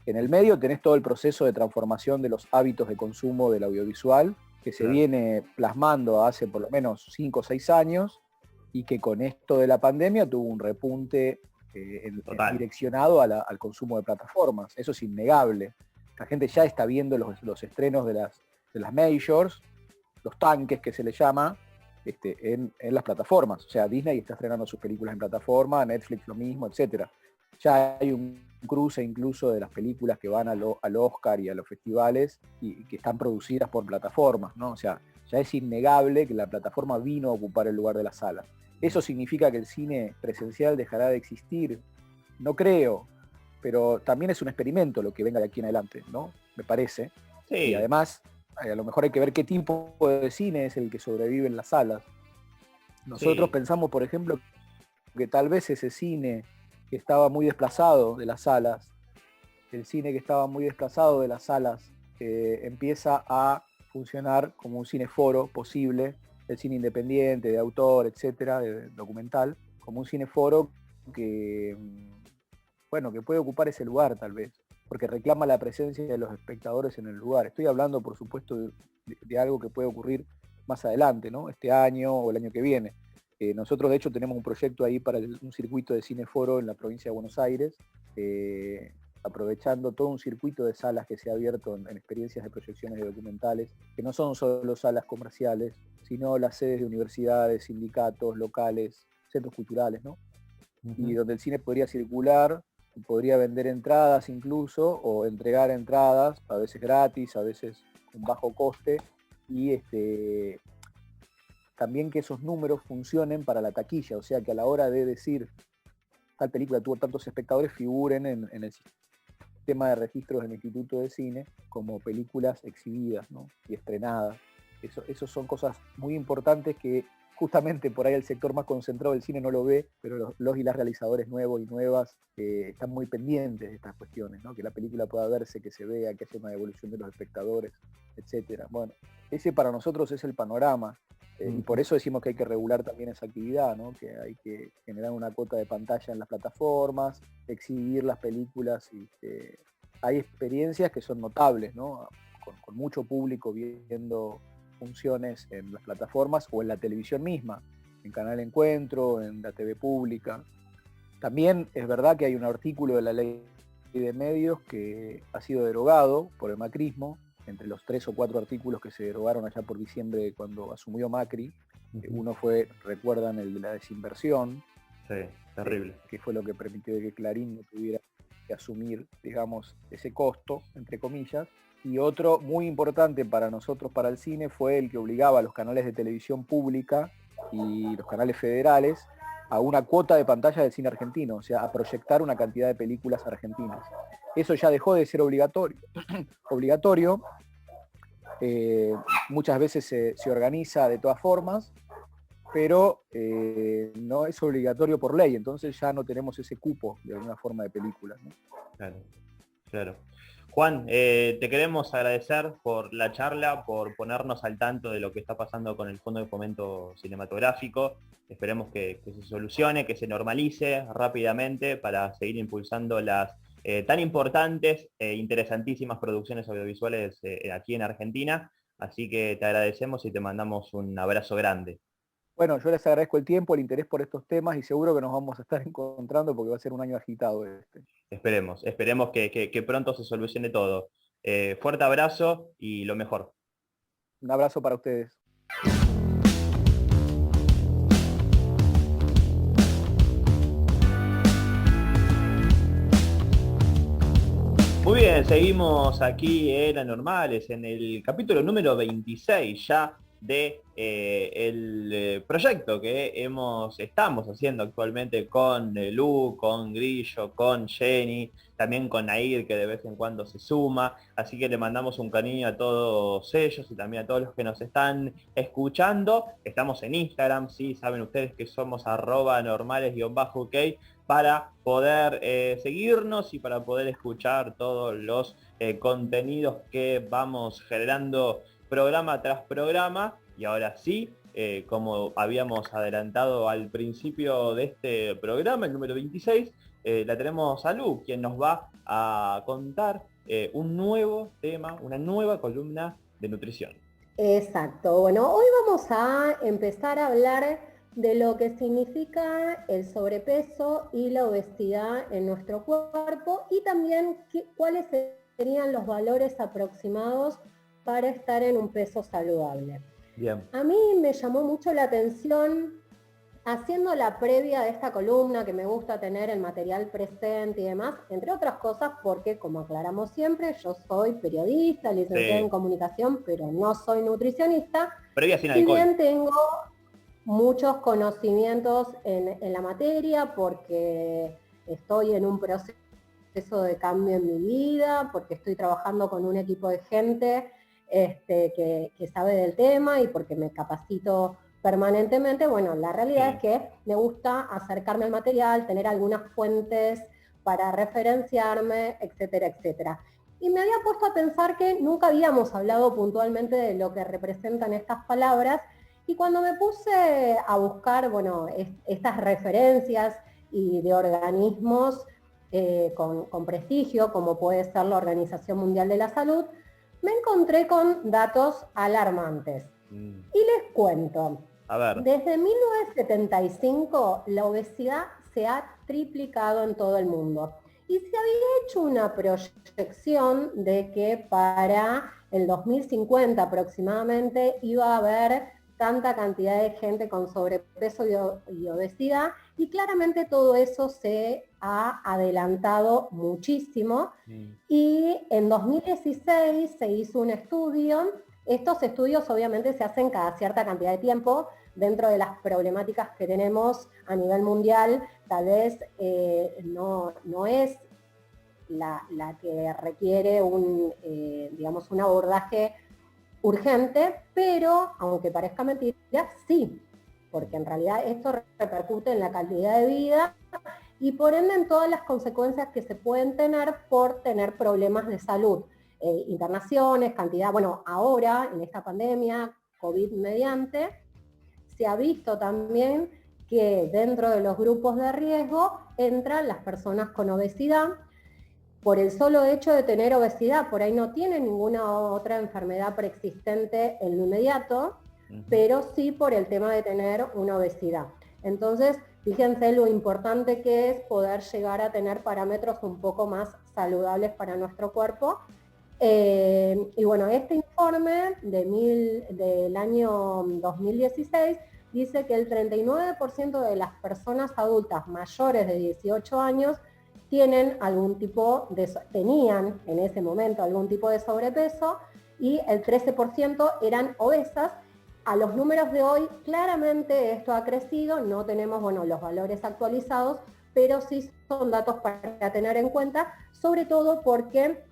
En el medio tenés todo el proceso de transformación de los hábitos de consumo del audiovisual, que se viene plasmando hace por lo menos 5 o 6 años, y que con esto de la pandemia tuvo un repunte direccionado al consumo de plataformas. Eso es innegable. La gente ya está viendo los estrenos de las majors, los tanques que se le llama, en las plataformas. O sea, Disney está estrenando sus películas en plataforma, Netflix lo mismo, etc. Ya hay un cruce incluso de las películas que van al Oscar y a los festivales y que están producidas por plataformas, ¿no? O sea, ya es innegable que la plataforma vino a ocupar el lugar de la sala. ¿Eso significa que el cine presencial dejará de existir? No creo, pero también es un experimento lo que venga de aquí en adelante, ¿no? Me parece. Y Sí, además, a lo mejor hay que ver qué tipo de cine es el que sobrevive en las salas. Nosotros sí. pensamos, por ejemplo, que tal vez ese cine que estaba muy desplazado de las salas, el cine que estaba muy desplazado de las salas, empieza a funcionar como un cineforo posible, el cine independiente, de autor, etcétera, de documental, como un cineforo que, bueno, que puede ocupar ese lugar tal vez, porque reclama la presencia de los espectadores en el lugar. Estoy hablando, por supuesto, de algo que puede ocurrir más adelante, ¿no? Este año o el año que viene. Nosotros, de hecho, tenemos un proyecto ahí para un circuito de cineforo en la provincia de Buenos Aires, aprovechando todo un circuito de salas que se ha abierto en experiencias de proyecciones de documentales, que no son solo salas comerciales, sino las sedes de universidades, sindicatos, locales, centros culturales, ¿no? Y donde el cine podría circular, podría vender entradas incluso, o entregar entradas, a veces gratis, a veces con bajo coste, y también que esos números funcionen para la taquilla, o sea que a la hora de decir tal película tuvo tantos espectadores, figuren en el sistema de registros del Instituto de Cine como películas exhibidas, ¿no? Y estrenadas. Eso son cosas muy importantes que justamente por ahí el sector más concentrado del cine no lo ve, pero los y las realizadores nuevos y nuevas están muy pendientes de estas cuestiones, ¿no? Que la película pueda verse, que se vea, que haya una devolución de los espectadores, etcétera. Bueno, ese para nosotros es el panorama. Y por eso decimos que hay que regular también esa actividad, ¿no? Que hay que generar una cuota de pantalla en las plataformas, exhibir las películas. Hay experiencias que son notables, ¿no? Con mucho público viendo funciones en las plataformas o en la televisión misma, en Canal Encuentro, en la TV pública. También es verdad que hay un artículo de la ley de medios que ha sido derogado por el macrismo, entre los 3 o 4 artículos que se derogaron allá por diciembre cuando asumió Macri. Uno fue, recuerdan, el de la desinversión, Sí, terrible. que fue lo que permitió que Clarín no tuviera que asumir, digamos, ese costo, entre comillas. Y otro muy importante para nosotros, para el cine, fue el que obligaba a los canales de televisión pública y los canales federales a una cuota de pantalla del cine argentino, o sea, a proyectar una cantidad de películas argentinas. Eso ya dejó de ser obligatorio. Muchas veces se organiza de todas formas, pero no es obligatorio por ley, entonces ya no tenemos ese cupo de alguna forma de películas, ¿no? Claro, claro. Juan, te queremos agradecer por la charla, por ponernos al tanto de lo que está pasando con el Fondo de Fomento Cinematográfico. Esperemos que se solucione, que se normalice rápidamente para seguir impulsando las tan importantes e interesantísimas producciones audiovisuales aquí en Argentina. Así que te agradecemos y te mandamos un abrazo grande. Bueno, yo les agradezco el tiempo, el interés por estos temas y seguro que nos vamos a estar encontrando porque va a ser un año agitado este. Esperemos que pronto se solucione todo. Fuerte abrazo y lo mejor. Un abrazo para ustedes. Muy bien, seguimos aquí en Anormales, en el capítulo número 26 ya de el proyecto que estamos haciendo actualmente con Lu, con Grillo, con Jenny, también con Nair, que de vez en cuando se suma. Así que le mandamos un cariño a todos ellos y también a todos los que nos están escuchando. Estamos en Instagram, sí, saben ustedes que somos @normales_ok para poder seguirnos y para poder escuchar todos los contenidos que vamos generando programa tras programa. Y ahora sí, como habíamos adelantado al principio de este programa, el número 26, la tenemos a Lu, quien nos va a contar un nuevo tema, una nueva columna de nutrición. Exacto. Bueno, hoy vamos a empezar a hablar de lo que significa el sobrepeso y la obesidad en nuestro cuerpo y también cuáles serían los valores aproximados para estar en un peso saludable. Bien. A mí me llamó mucho la atención, haciendo la previa de esta columna, que me gusta tener el material presente y demás, entre otras cosas porque, como aclaramos siempre, yo soy periodista, licenciada en comunicación, pero no soy nutricionista. Previa sin Si alcohol. bien tengo muchos conocimientos en la materia, porque estoy en un proceso proceso de cambio en mi vida, porque estoy trabajando con un equipo de gente que sabe del tema y porque me capacito permanentemente. Bueno, la realidad es que me gusta acercarme al material, tener algunas fuentes para referenciarme, etcétera, etcétera. Y me había puesto a pensar que nunca habíamos hablado puntualmente de lo que representan estas palabras, y cuando me puse a buscar, bueno, estas referencias y de organismos con prestigio, como puede ser la Organización Mundial de la Salud, me encontré con datos alarmantes. Y les cuento. A ver. Desde 1975 la obesidad se ha triplicado en todo el mundo. Y se había hecho una proyección de que para el 2050 aproximadamente iba a haber tanta cantidad de gente con sobrepeso y obesidad, y claramente todo eso se ha adelantado muchísimo. Y en 2016 se hizo un estudio. Estos estudios obviamente se hacen cada cierta cantidad de tiempo, dentro de las problemáticas que tenemos a nivel mundial. Tal vez no es la que requiere digamos, un abordaje urgente, pero aunque parezca mentira, sí, porque en realidad esto repercute en la calidad de vida y por ende en todas las consecuencias que se pueden tener por tener problemas de salud. Internaciones, cantidad, bueno, ahora en esta pandemia, COVID mediante, se ha visto también que dentro de los grupos de riesgo entran las personas con obesidad. Por el solo hecho de tener obesidad, por ahí no tienen ninguna otra enfermedad preexistente en lo inmediato, pero sí por el tema de tener una obesidad. Entonces, fíjense lo importante que es poder llegar a tener parámetros un poco más saludables para nuestro cuerpo. Y bueno, este informe del año 2016 dice que el 39% de las personas adultas mayores de 18 años tenían en ese momento algún tipo de sobrepeso, y el 13% eran obesas. A los números de hoy, claramente esto ha crecido, no tenemos los valores actualizados, pero sí son datos para tener en cuenta, sobre todo porque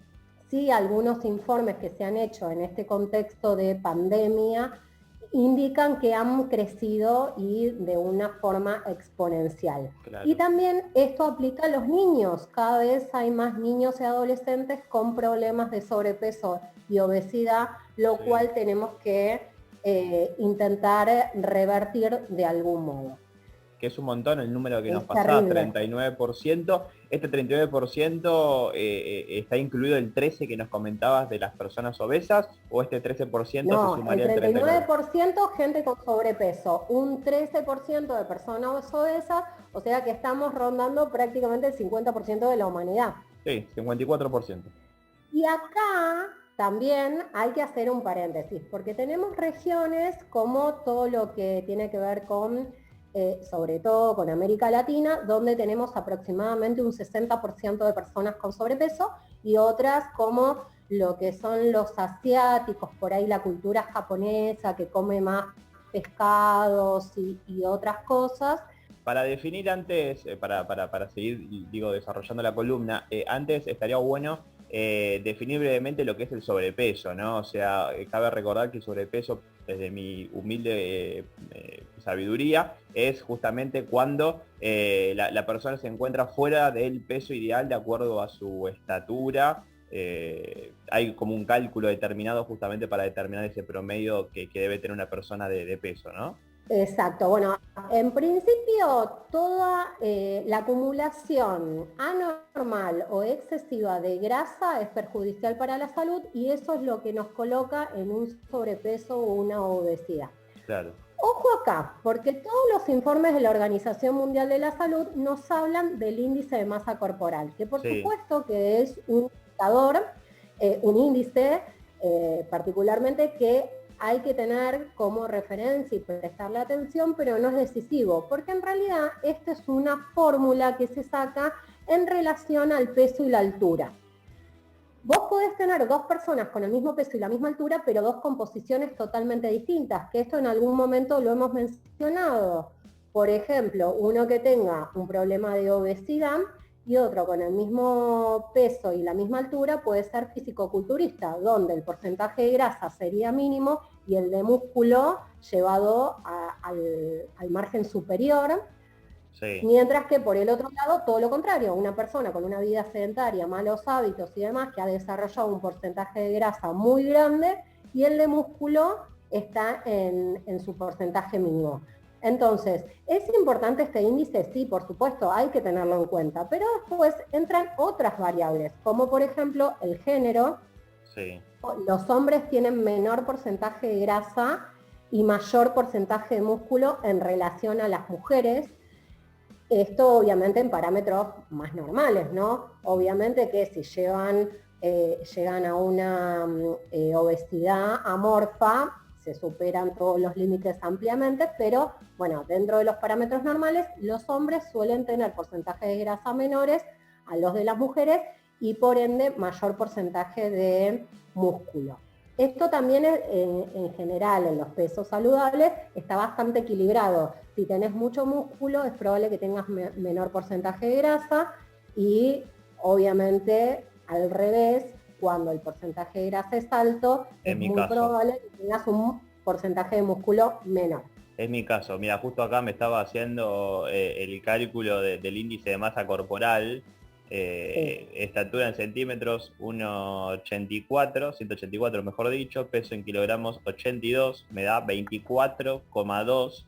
sí algunos informes que se han hecho en este contexto de pandemia indican que han crecido y de una forma exponencial. Claro. Y también esto aplica a los niños. Cada vez hay más niños y adolescentes con problemas de sobrepeso y obesidad, lo cual tenemos que intentar revertir de algún modo. Que es un montón el número que nos pasaba, 39%. Este 39% ¿está incluido el 13% que nos comentabas de las personas obesas, o este 13% no, se sumaría el 39%? 39% gente con sobrepeso, un 13% de personas obesas, o sea que estamos rondando prácticamente el 50% de la humanidad. Sí, 54%. Y acá también hay que hacer un paréntesis, porque tenemos regiones como todo lo que tiene que ver con sobre todo con América Latina, donde tenemos aproximadamente un 60% de personas con sobrepeso, y otras como lo que son los asiáticos, por ahí la cultura japonesa que come más pescados y otras cosas. Para definir antes, para seguir desarrollando la columna, antes estaría bueno definir brevemente lo que es el sobrepeso, ¿no? O sea, cabe recordar que el sobrepeso, desde mi humilde sabiduría, es justamente cuando la persona se encuentra fuera del peso ideal de acuerdo a su estatura. Hay como un cálculo determinado justamente para determinar ese promedio que debe tener una persona de peso, ¿no? Exacto, bueno, en principio toda la acumulación anormal o excesiva de grasa es perjudicial para la salud, y eso es lo que nos coloca en un sobrepeso o una obesidad. Claro. Ojo acá, porque todos los informes de la Organización Mundial de la Salud nos hablan del índice de masa corporal, que por supuesto que es un indicador, un índice particularmente que hay que tener como referencia y prestarle atención, pero no es decisivo, porque en realidad esta es una fórmula que se saca en relación al peso y la altura. Vos podés tener dos personas con el mismo peso y la misma altura, pero dos composiciones totalmente distintas, que esto en algún momento lo hemos mencionado. Por ejemplo, uno que tenga un problema de obesidad y otro con el mismo peso y la misma altura puede ser fisicoculturista, donde el porcentaje de grasa sería mínimo y el de músculo llevado al margen superior. Sí. Mientras que por el otro lado, todo lo contrario, una persona con una vida sedentaria, malos hábitos y demás, que ha desarrollado un porcentaje de grasa muy grande y el de músculo está en su porcentaje mínimo. Entonces, ¿es importante este índice? Sí, por supuesto, hay que tenerlo en cuenta, pero después entran otras variables, como por ejemplo el género. Sí. Los hombres tienen menor porcentaje de grasa y mayor porcentaje de músculo en relación a las mujeres. Esto obviamente en parámetros más normales, ¿no? Obviamente que si llegan a una obesidad amorfa, se superan todos los límites ampliamente, pero bueno, dentro de los parámetros normales, los hombres suelen tener porcentajes de grasa menores a los de las mujeres y por ende mayor porcentaje de músculo. Esto también en general en los pesos saludables está bastante equilibrado. Si tenés mucho músculo es probable que tengas menor porcentaje de grasa y obviamente al revés, cuando el porcentaje de grasa es alto, es muy probable que tengas un porcentaje de músculo menor. Es mi caso. Mira, justo acá me estaba haciendo el cálculo del índice de masa corporal. Estatura en centímetros 1,84, 184 mejor dicho, peso en kilogramos 82, me da 24,2,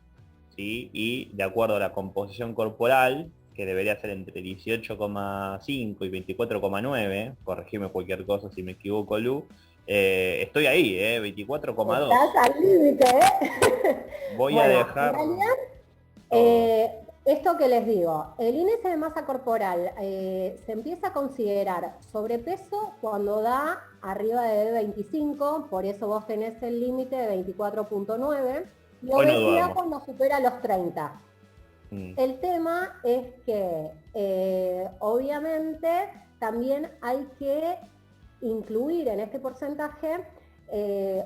¿sí? Y de acuerdo a la composición corporal, que debería ser entre 18,5 y 24,9, corregime cualquier cosa si me equivoco, Lu, estoy ahí, 24,2. Estás al límite, ¿eh? Voy a dejar... En realidad, esto que les digo, el índice de masa corporal se empieza a considerar sobrepeso cuando da arriba de 25, por eso vos tenés el límite de 24,9, y obesidad cuando supera los 30. El tema es que obviamente también hay que incluir en este porcentaje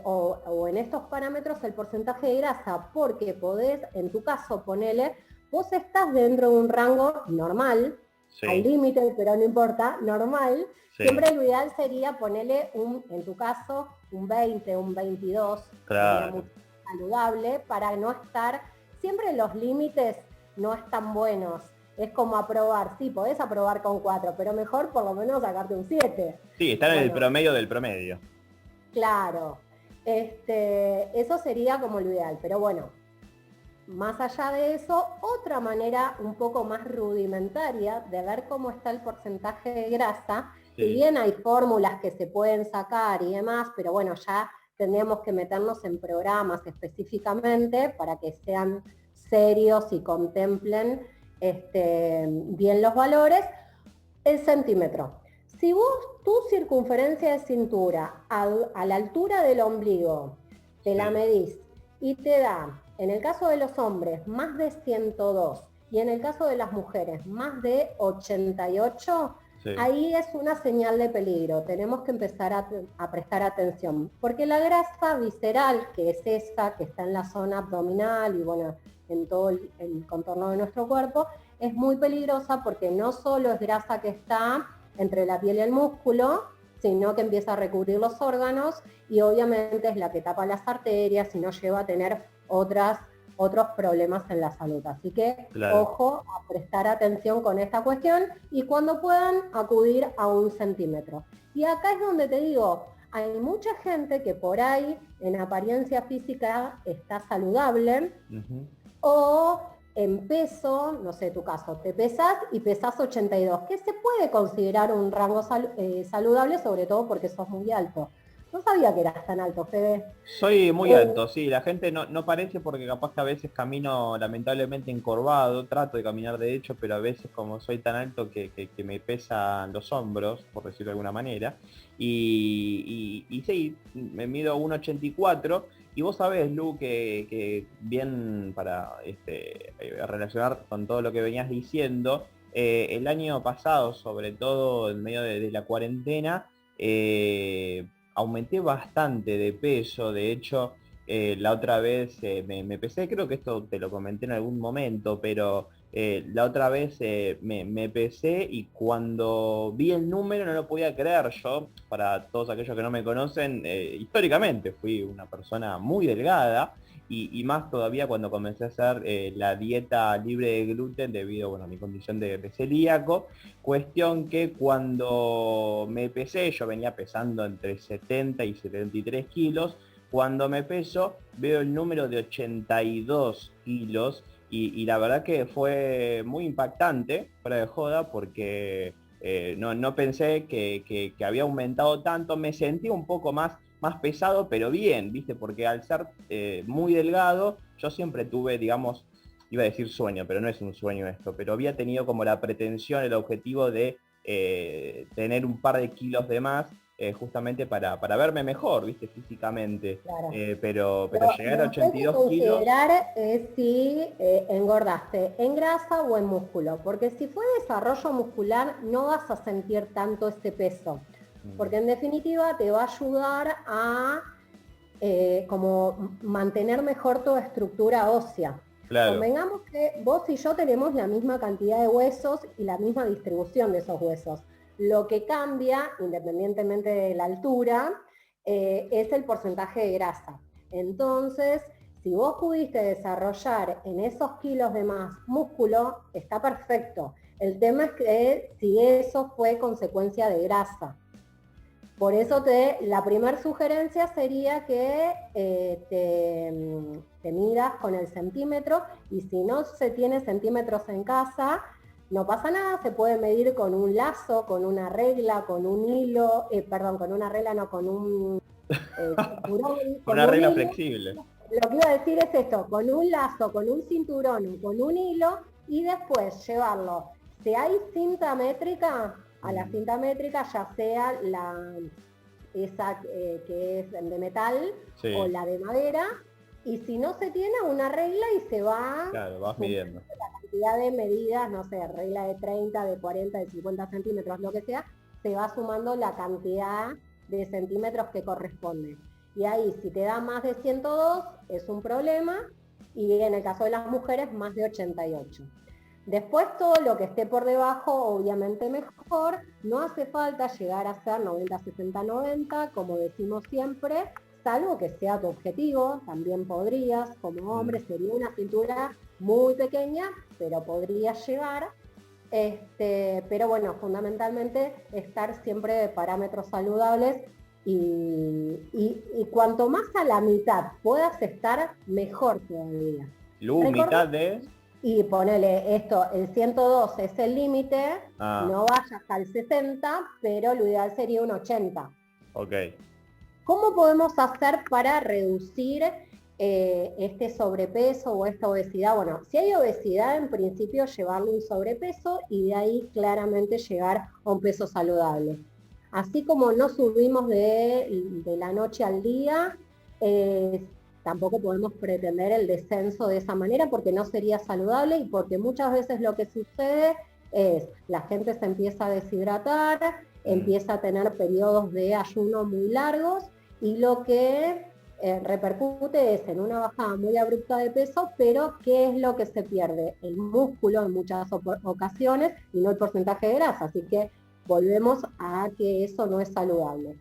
o en estos parámetros el porcentaje de grasa, porque podés, en tu caso, ponele, vos estás dentro de un rango normal, sí, al límite, pero no importa, normal. Sí. Siempre lo ideal sería ponerle en tu caso, un 20, un 22, claro, sería muy saludable, para no estar, siempre los límites no están buenos. Es como aprobar, sí, podés aprobar con 4, pero mejor por lo menos sacarte un 7. Sí, estar en el promedio del promedio. Claro, eso sería como lo ideal, pero bueno, más allá de eso, otra manera un poco más rudimentaria de ver cómo está el porcentaje de grasa, sí, si bien hay fórmulas que se pueden sacar y demás, pero bueno, ya tendríamos que meternos en programas específicamente para que sean serios y contemplen bien los valores. El centímetro. Si vos tu circunferencia de cintura a la altura del ombligo te la medís y te da, en el caso de los hombres, más de 102 y en el caso de las mujeres, más de 88, sí, ahí es una señal de peligro. Tenemos que empezar a prestar atención, porque la grasa visceral, que es esta, que está en la zona abdominal y bueno, en todo el contorno de nuestro cuerpo, es muy peligrosa porque no solo es grasa que está entre la piel y el músculo, sino que empieza a recubrir los órganos y obviamente es la que tapa las arterias y nos lleva a tener otros problemas en la salud. Así que, claro, ojo a prestar atención con esta cuestión y cuando puedan acudir a un centímetro. Y acá es donde te digo, hay mucha gente que por ahí en apariencia física está saludable, o en peso, no sé tu caso, te pesas y pesas 82, que se puede considerar un rango saludable, sobre todo porque sos muy alto. No sabía que eras tan alto, Fede. Soy muy alto, sí, la gente no parece porque capaz que a veces camino lamentablemente encorvado, trato de caminar de hecho, pero a veces como soy tan alto que me pesan los hombros, por decirlo de alguna manera, y sí, me mido 1,84, y vos sabés, Lu, que bien para relacionar con todo lo que venías diciendo, el año pasado, sobre todo en medio de la cuarentena, aumenté bastante de peso. De hecho, la otra vez me pesé, creo que esto te lo comenté en algún momento, pero La otra vez me pesé y cuando vi el número no lo podía creer. Yo, para todos aquellos que no me conocen, históricamente fui una persona muy delgada y más todavía cuando comencé a hacer la dieta libre de gluten debido, bueno, a mi condición de celíaco. Cuestión que cuando me pesé, yo venía pesando entre 70 y 73 kilos. Cuando me peso, veo el número de 82 kilos y la verdad que fue muy impactante, fuera de joda, porque no pensé que había aumentado tanto. Me sentí un poco más pesado, pero bien, ¿viste? Porque al ser muy delgado, yo siempre tuve, digamos, iba a decir sueño, pero no es un sueño esto, pero había tenido como la pretensión, el objetivo de tener un par de kilos de más, justamente para verme mejor, ¿viste? Físicamente. Claro. Pero llegar a Lo que hay que 82 kilos... considerar es si engordaste en grasa o en músculo, porque si fue desarrollo muscular no vas a sentir tanto este peso, porque en definitiva te va a ayudar a como mantener mejor tu estructura ósea. Claro. Convengamos que vos y yo tenemos la misma cantidad de huesos y la misma distribución de esos huesos. Lo que cambia, independientemente de la altura, es el porcentaje de grasa. Entonces, si vos pudiste desarrollar en esos kilos de más músculo, está perfecto. El tema es que si eso fue consecuencia de grasa. Por eso la primera sugerencia sería que te midas con el centímetro, y si no se tiene centímetros en casa, no pasa nada, se puede medir con un lazo, con una regla, con un hilo, con una regla, no, con un cinturón. Una regla flexible. Lo que iba a decir es esto, con un lazo, con un cinturón o con un hilo, y después llevarlo. Si hay cinta métrica, a la cinta métrica, ya sea esa que es de metal, sí, o la de madera, y si no se tiene, una regla y se va... Claro, vas midiendo. La cantidad de medidas, no sé, regla de 30, de 40, de 50 centímetros, lo que sea, se va sumando la cantidad de centímetros que corresponde. Y ahí, si te da más de 102, es un problema, y en el caso de las mujeres, más de 88. Después todo lo que esté por debajo, obviamente mejor. No hace falta llegar a ser 90, 60, 90, como decimos siempre, salvo que sea tu objetivo. También podrías, como hombre, sería una cintura muy pequeña, pero podrías llegar. Pero bueno, fundamentalmente estar siempre de parámetros saludables, y cuanto más a la mitad puedas estar, mejor todavía. Mitad de... Y ponele esto, el 102 es el límite, no vayas al 60, pero lo ideal sería un 80. Ok. ¿Cómo podemos hacer para reducir este sobrepeso o esta obesidad? Bueno, si hay obesidad, en principio llevarle un sobrepeso y de ahí claramente llegar a un peso saludable. Así como no subimos de la noche al día, tampoco podemos pretender el descenso de esa manera, porque no sería saludable, y porque muchas veces lo que sucede es la gente se empieza a deshidratar, empieza a tener periodos de ayuno muy largos, y lo que repercute es en una bajada muy abrupta de peso, pero ¿qué es lo que se pierde? El músculo en muchas ocasiones, y no el porcentaje de grasa, así que volvemos a que eso no es saludable.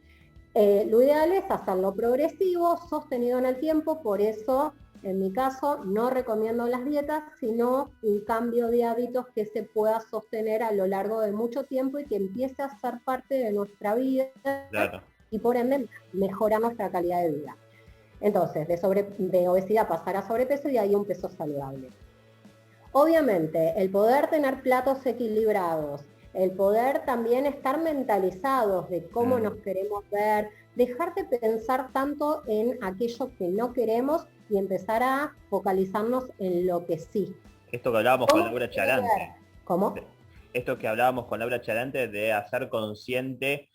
Lo ideal es hacerlo progresivo, sostenido en el tiempo, por eso en mi caso no recomiendo las dietas, sino un cambio de hábitos que se pueda sostener a lo largo de mucho tiempo y que empiece a ser parte de nuestra vida, claro, y por ende mejorar nuestra calidad de vida. Entonces, de obesidad pasar a sobrepeso, y ahí un peso saludable. Obviamente, el poder tener platos equilibrados, el poder también estar mentalizados de cómo nos queremos ver, dejar de pensar tanto en aquello que no queremos y empezar a focalizarnos en lo que sí. Esto que hablábamos con Laura Charante. ¿Cómo? Esto que hablábamos con Laura Charante de hacer consciente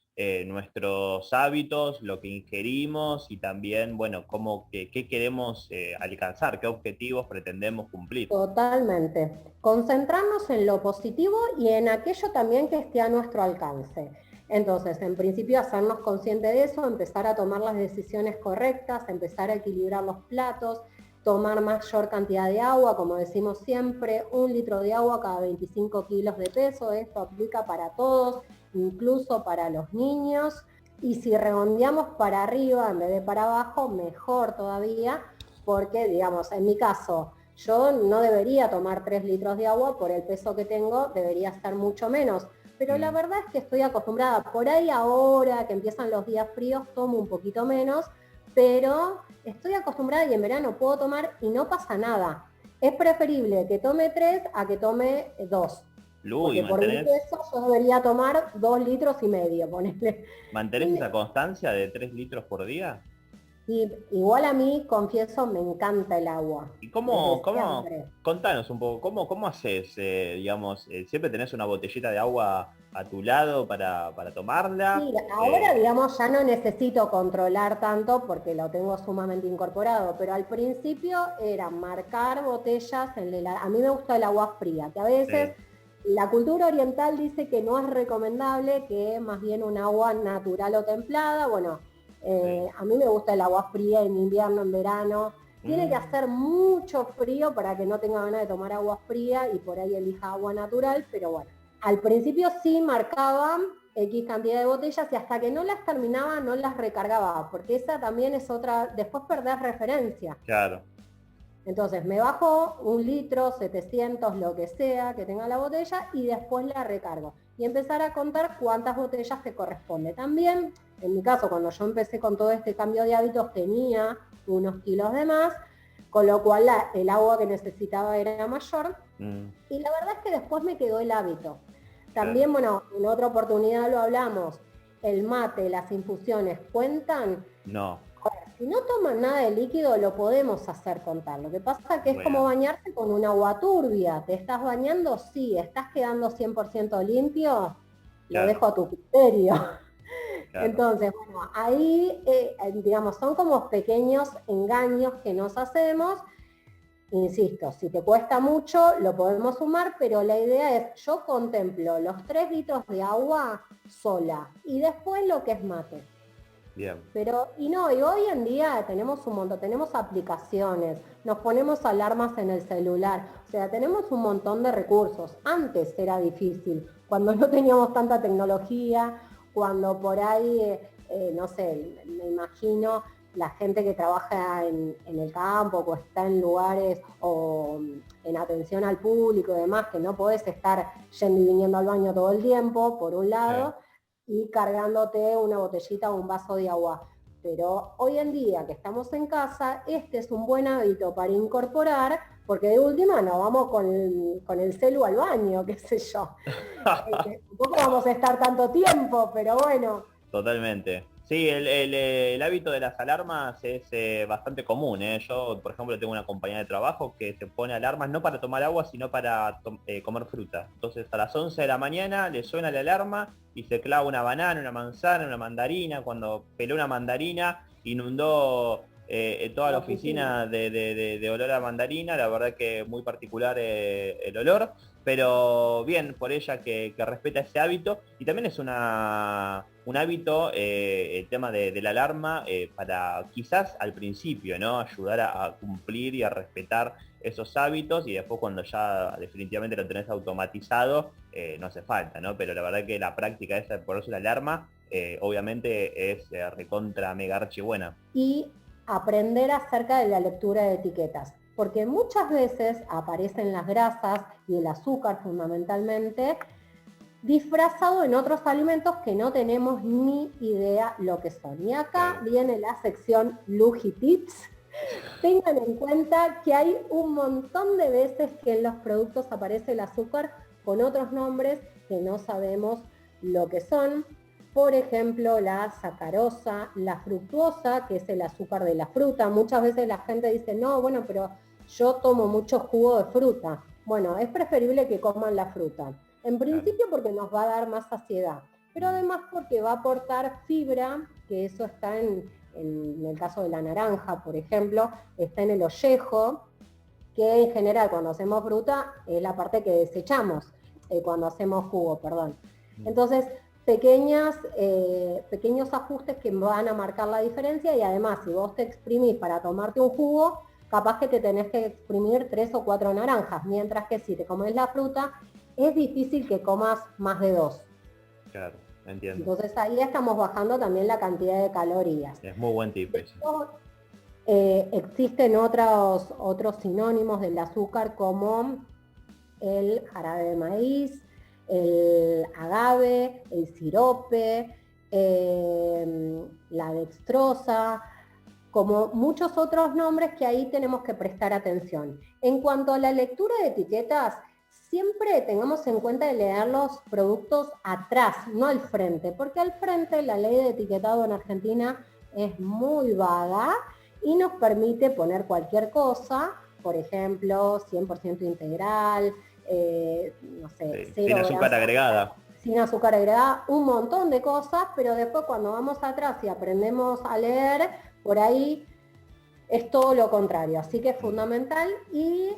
nuestros hábitos, lo que ingerimos y también, bueno, qué queremos alcanzar, qué objetivos pretendemos cumplir. Totalmente. Concentrarnos en lo positivo y en aquello también que esté a nuestro alcance. Entonces, en principio, hacernos conscientes de eso, empezar a tomar las decisiones correctas, empezar a equilibrar los platos. tomar mayor cantidad de agua, como decimos siempre, 1 litro de agua cada 25 kilos de peso. Esto aplica para todos, incluso para los niños. Y si redondeamos para arriba en vez de para abajo, mejor todavía, porque, digamos, en mi caso, yo no debería tomar 3 litros de agua por el peso que tengo, debería ser mucho menos. Pero la verdad es que estoy acostumbrada. Por ahí ahora que empiezan los días fríos tomo un poquito menos, pero estoy acostumbrada y en verano puedo tomar y no pasa nada. Es preferible que tome 3 a que tome 2. Luis, Porque por mi peso yo debería tomar 2 litros y medio, ponele. ¿mantenés esa constancia de 3 litros por día? Y igual a mí, confieso, me encanta el agua. ¿Y Desde siempre. contanos un poco, cómo haces, digamos, siempre tenés una botellita de agua a tu lado para tomarla? Sí, ahora digamos ya no necesito controlar tanto porque lo tengo sumamente incorporado, pero al principio era marcar botellas en a mí me gusta el agua fría, que a veces la cultura oriental dice que no es recomendable, que más bien un agua natural o templada. Bueno, a mí me gusta el agua fría en invierno, en verano. Tiene que hacer mucho frío para que no tenga ganas de tomar agua fría y por ahí elija agua natural, pero bueno. Al principio sí marcaba X cantidad de botellas y hasta que no las terminaba no las recargaba, porque esa también es otra, después perdés referencia. Claro. Entonces me bajo 1 litro, 700, lo que sea que tenga la botella y después la recargo. Y empezar a contar cuántas botellas te corresponde. También, en mi caso, cuando yo empecé con todo este cambio de hábitos, tenía unos kilos de más, con lo cual el agua que necesitaba era mayor. Y la verdad es que después me quedó el hábito. También, bueno, en otra oportunidad lo hablamos, el mate, las infusiones, ¿cuentan? No. Si no toman nada de líquido, lo podemos hacer contar. Lo que pasa es que es como bañarse con un agua turbia. ¿Te estás bañando? Sí. ¿Estás quedando 100% limpio? Lo dejo a tu criterio. Claro. Entonces, bueno, ahí, digamos, son como pequeños engaños que nos hacemos. Insisto, si te cuesta mucho, lo podemos sumar, pero la idea es, yo contemplo los 3 litros de agua sola y después lo que es mate. Bien. Pero, y hoy en día tenemos un montón, tenemos aplicaciones, nos ponemos alarmas en el celular, o sea, tenemos un montón de recursos. Antes era difícil, cuando no teníamos tanta tecnología, cuando por ahí, no sé, me imagino la gente que trabaja en el campo, o está en lugares o en atención al público y demás, que no podés estar yendo y viniendo al baño todo el tiempo, por un lado, y cargándote una botellita o un vaso de agua. Pero hoy en día que estamos en casa, este es un buen hábito para incorporar, porque de última no vamos con el celu al baño, qué sé yo. Tampoco vamos a estar tanto tiempo, pero bueno. Totalmente. Sí, el hábito de las alarmas es bastante común. Yo, por ejemplo, tengo una compañía de trabajo que se pone alarmas no para tomar agua, sino para comer fruta. Entonces, a las 11 de la mañana le suena la alarma y se clava una banana, una manzana, una mandarina. Cuando peló una mandarina, inundó toda la oficina de olor a mandarina. La verdad que muy particular el olor. Pero bien por ella que respeta ese hábito. Y también es un hábito, el tema de la alarma, para quizás al principio, ¿no? Ayudar a cumplir y a respetar esos hábitos, y después cuando ya definitivamente lo tenés automatizado, no hace falta, ¿no? Pero la verdad que la práctica esa de ponerse la alarma, obviamente es recontra mega archi buena. Y aprender acerca de la lectura de etiquetas, porque muchas veces aparecen las grasas y el azúcar fundamentalmente, disfrazado en otros alimentos que no tenemos ni idea lo que son. Y acá viene la sección Luji Tips. Tengan en cuenta que hay un montón de veces que en los productos aparece el azúcar con otros nombres que no sabemos lo que son. Por ejemplo, la sacarosa, la fructuosa, que es el azúcar de la fruta. Muchas veces la gente dice, no, bueno, pero yo tomo mucho jugo de fruta. Bueno, es preferible que coman la fruta. En principio porque nos va a dar más saciedad, pero además porque va a aportar fibra, que eso está en el caso de la naranja, por ejemplo, está en el ollejo, que en general cuando hacemos fruta es la parte que desechamos, cuando hacemos jugo, perdón. Entonces, pequeños ajustes que van a marcar la diferencia, y además si vos te exprimís para tomarte un jugo, capaz que te tenés que exprimir 3 o 4 naranjas, mientras que si te comes la fruta, es difícil que comas más de 2. Claro, entiendo. Entonces ahí estamos bajando también la cantidad de calorías. Es muy buen tip ese. Existen otros sinónimos del azúcar como el jarabe de maíz, el agave, el sirope, la dextrosa, como muchos otros nombres que ahí tenemos que prestar atención. En cuanto a la lectura de etiquetas, siempre tengamos en cuenta de leer los productos atrás, no al frente, porque al frente la ley de etiquetado en Argentina es muy vaga y nos permite poner cualquier cosa, por ejemplo, 100% integral, no sé, sí, sin azúcar agregada. Sin azúcar agregada, un montón de cosas, pero después cuando vamos atrás y aprendemos a leer, por ahí es todo lo contrario. Así que es fundamental y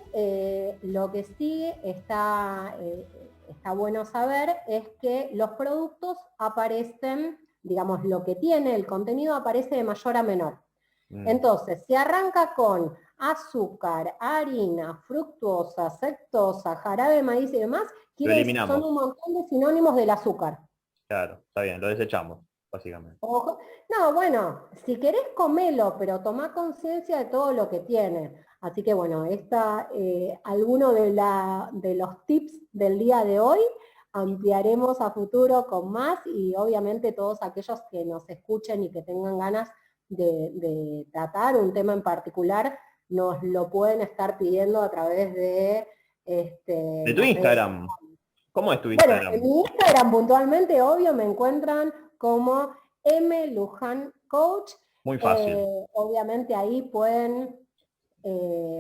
lo que sí está bueno saber es que los productos aparecen, digamos, lo que tiene el contenido aparece de mayor a menor. Entonces, si arranca con azúcar, harina, fructuosa, sectosa, jarabe de maíz y demás, son un montón de sinónimos del azúcar. Claro, está bien, lo desechamos, básicamente. Ojo. No, bueno, si querés comelo, pero tomá conciencia de todo lo que tiene. Así que bueno, alguno de los tips del día de hoy ampliaremos a futuro con más y obviamente todos aquellos que nos escuchen y que tengan ganas de tratar un tema en particular, nos lo pueden estar pidiendo a través de... de tu Instagram. ¿Cómo es tu Instagram? Bueno, en mi Instagram puntualmente, obvio, me encuentran como M. Luján Coach. Muy fácil. Obviamente ahí pueden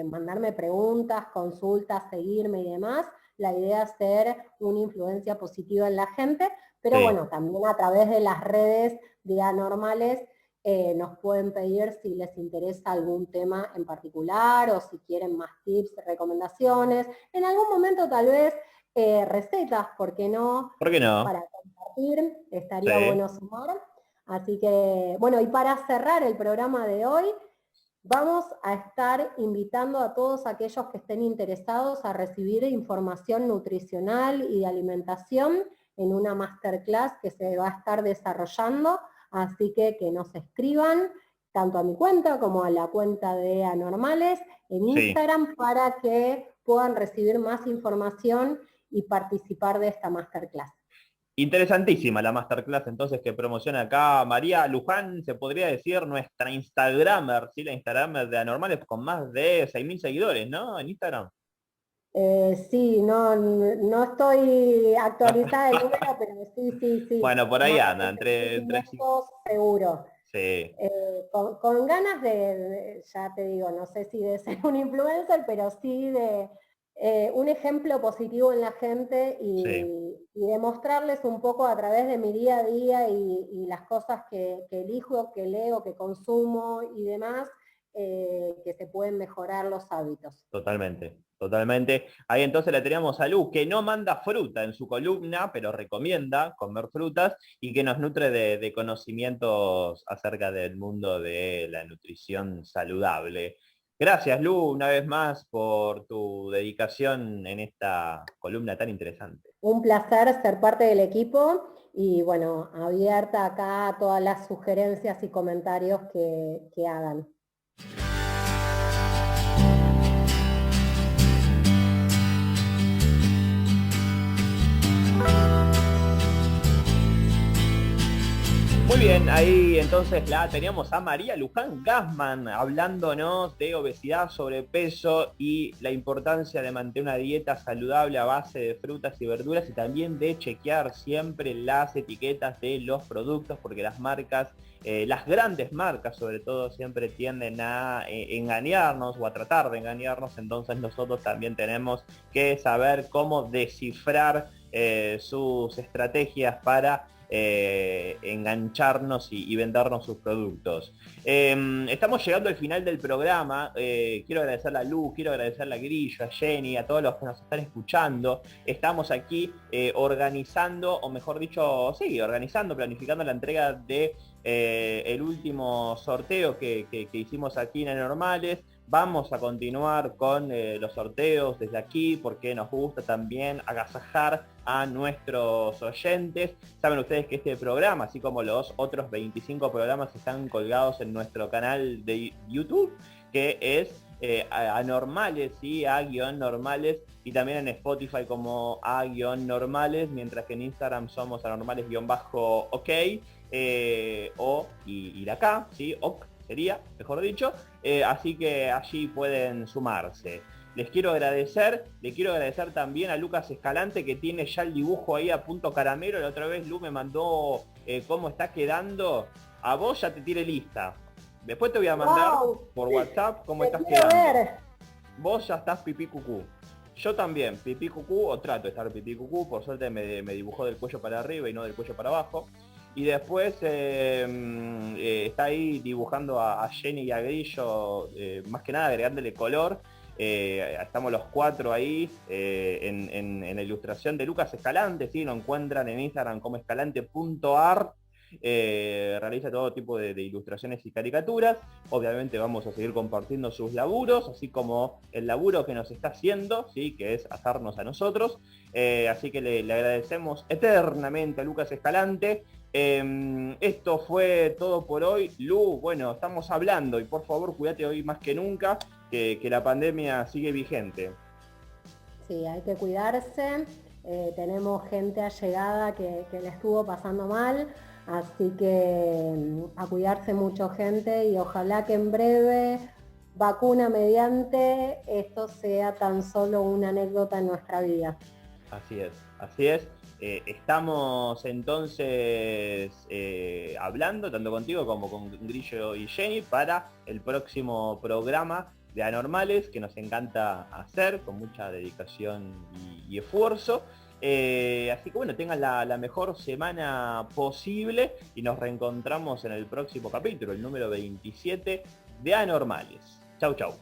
mandarme preguntas, consultas, seguirme y demás. La idea es ser una influencia positiva en la gente, pero sí, bueno, también a través de las redes de Anormales nos pueden pedir si les interesa algún tema en particular o si quieren más tips, recomendaciones. En algún momento tal vez recetas, ¿por qué no? ¿Por qué no? Para compartir, estaría bueno sumar. Así que, bueno, y para cerrar el programa de hoy, vamos a estar invitando a todos aquellos que estén interesados a recibir información nutricional y de alimentación en una masterclass que se va a estar desarrollando, así que nos escriban tanto a mi cuenta como a la cuenta de Anormales en Instagram para que puedan recibir más información y participar de esta masterclass. Interesantísima la masterclass entonces que promociona acá María Luján, se podría decir nuestra Instagramer, ¿sí? La Instagramer de Anormales con más de 6.000 seguidores, ¿no? En Instagram. Sí, no estoy actualizada el número, pero sí. Bueno, por ahí anda, entre seguro. Sí. Con ganas ya te digo, no sé si de ser un influencer, pero sí de un ejemplo positivo en la gente y demostrarles un poco a través de mi día a día y las cosas que elijo, que leo, que consumo y demás, que se pueden mejorar los hábitos. Totalmente. Ahí entonces la teníamos a Lu, que no manda fruta en su columna, pero recomienda comer frutas y que nos nutre de conocimientos acerca del mundo de la nutrición saludable. Gracias, Lu, una vez más por tu dedicación en esta columna tan interesante. Un placer ser parte del equipo y bueno, abierta acá a todas las sugerencias y comentarios que hagan. Muy bien, ahí entonces la teníamos a María Luján Gassman hablándonos de obesidad, sobrepeso y la importancia de mantener una dieta saludable a base de frutas y verduras y también de chequear siempre las etiquetas de los productos porque las marcas, las grandes marcas sobre todo siempre tienden a engañarnos o a tratar de engañarnos, entonces nosotros también tenemos que saber cómo descifrar sus estrategias para engancharnos y vendernos sus productos. Estamos llegando al final del programa. Quiero agradecerle a Lu, quiero agradecerle a Grillo, a Jenny, a todos los que nos están escuchando. Estamos aquí organizando, o mejor dicho, organizando, planificando la entrega de el último sorteo que hicimos aquí en Anormales Vamos a continuar con los sorteos desde aquí porque nos gusta también agasajar a nuestros oyentes. Saben ustedes que este programa, así como los otros 25 programas, están colgados en nuestro canal de YouTube, que es Anormales, ¿sí? A-Normales, y también en Spotify como A-Normales, mientras que en Instagram somos anormales-ok, y la K, ¿sí? Ok sería, mejor dicho, así que allí pueden sumarse. Le quiero agradecer también a Lucas Escalante, que tiene ya el dibujo ahí a punto caramelo. La otra vez Lu me mandó cómo está quedando. A vos ya te tiré lista. Después te voy a mandar por WhatsApp cómo estás quedando. Ver. Vos ya estás pipí cucú. Yo también, pipí cucú, o trato de estar pipí cucú. Por suerte me dibujó del cuello para arriba y no del cuello para abajo. Y después está ahí dibujando a Jenny y a Grillo, más que nada agregándole color. Estamos los 4 ahí en la ilustración de Lucas Escalante, ¿sí? Lo encuentran en Instagram como escalante.art. Realiza todo tipo de ilustraciones y caricaturas. Obviamente vamos a seguir compartiendo sus laburos, así como el laburo que nos está haciendo, ¿sí? Que es hacernos a nosotros. Así que le agradecemos eternamente a Lucas Escalante. Esto fue todo por hoy. Lu, bueno, estamos hablando y por favor cuídate hoy más que nunca, que la pandemia sigue vigente. Sí, hay que cuidarse. Tenemos gente allegada que le estuvo pasando mal, así que a cuidarse mucho, gente, y ojalá que en breve, vacuna mediante, esto sea tan solo una anécdota en nuestra vida. Así es, así es. Estamos entonces hablando tanto contigo como con Grillo y Jenny para el próximo programa de Anormales, que nos encanta hacer con mucha dedicación y esfuerzo. Así que bueno, tengan la mejor semana posible y nos reencontramos en el próximo capítulo, el número 27 de Anormales. Chau, chau.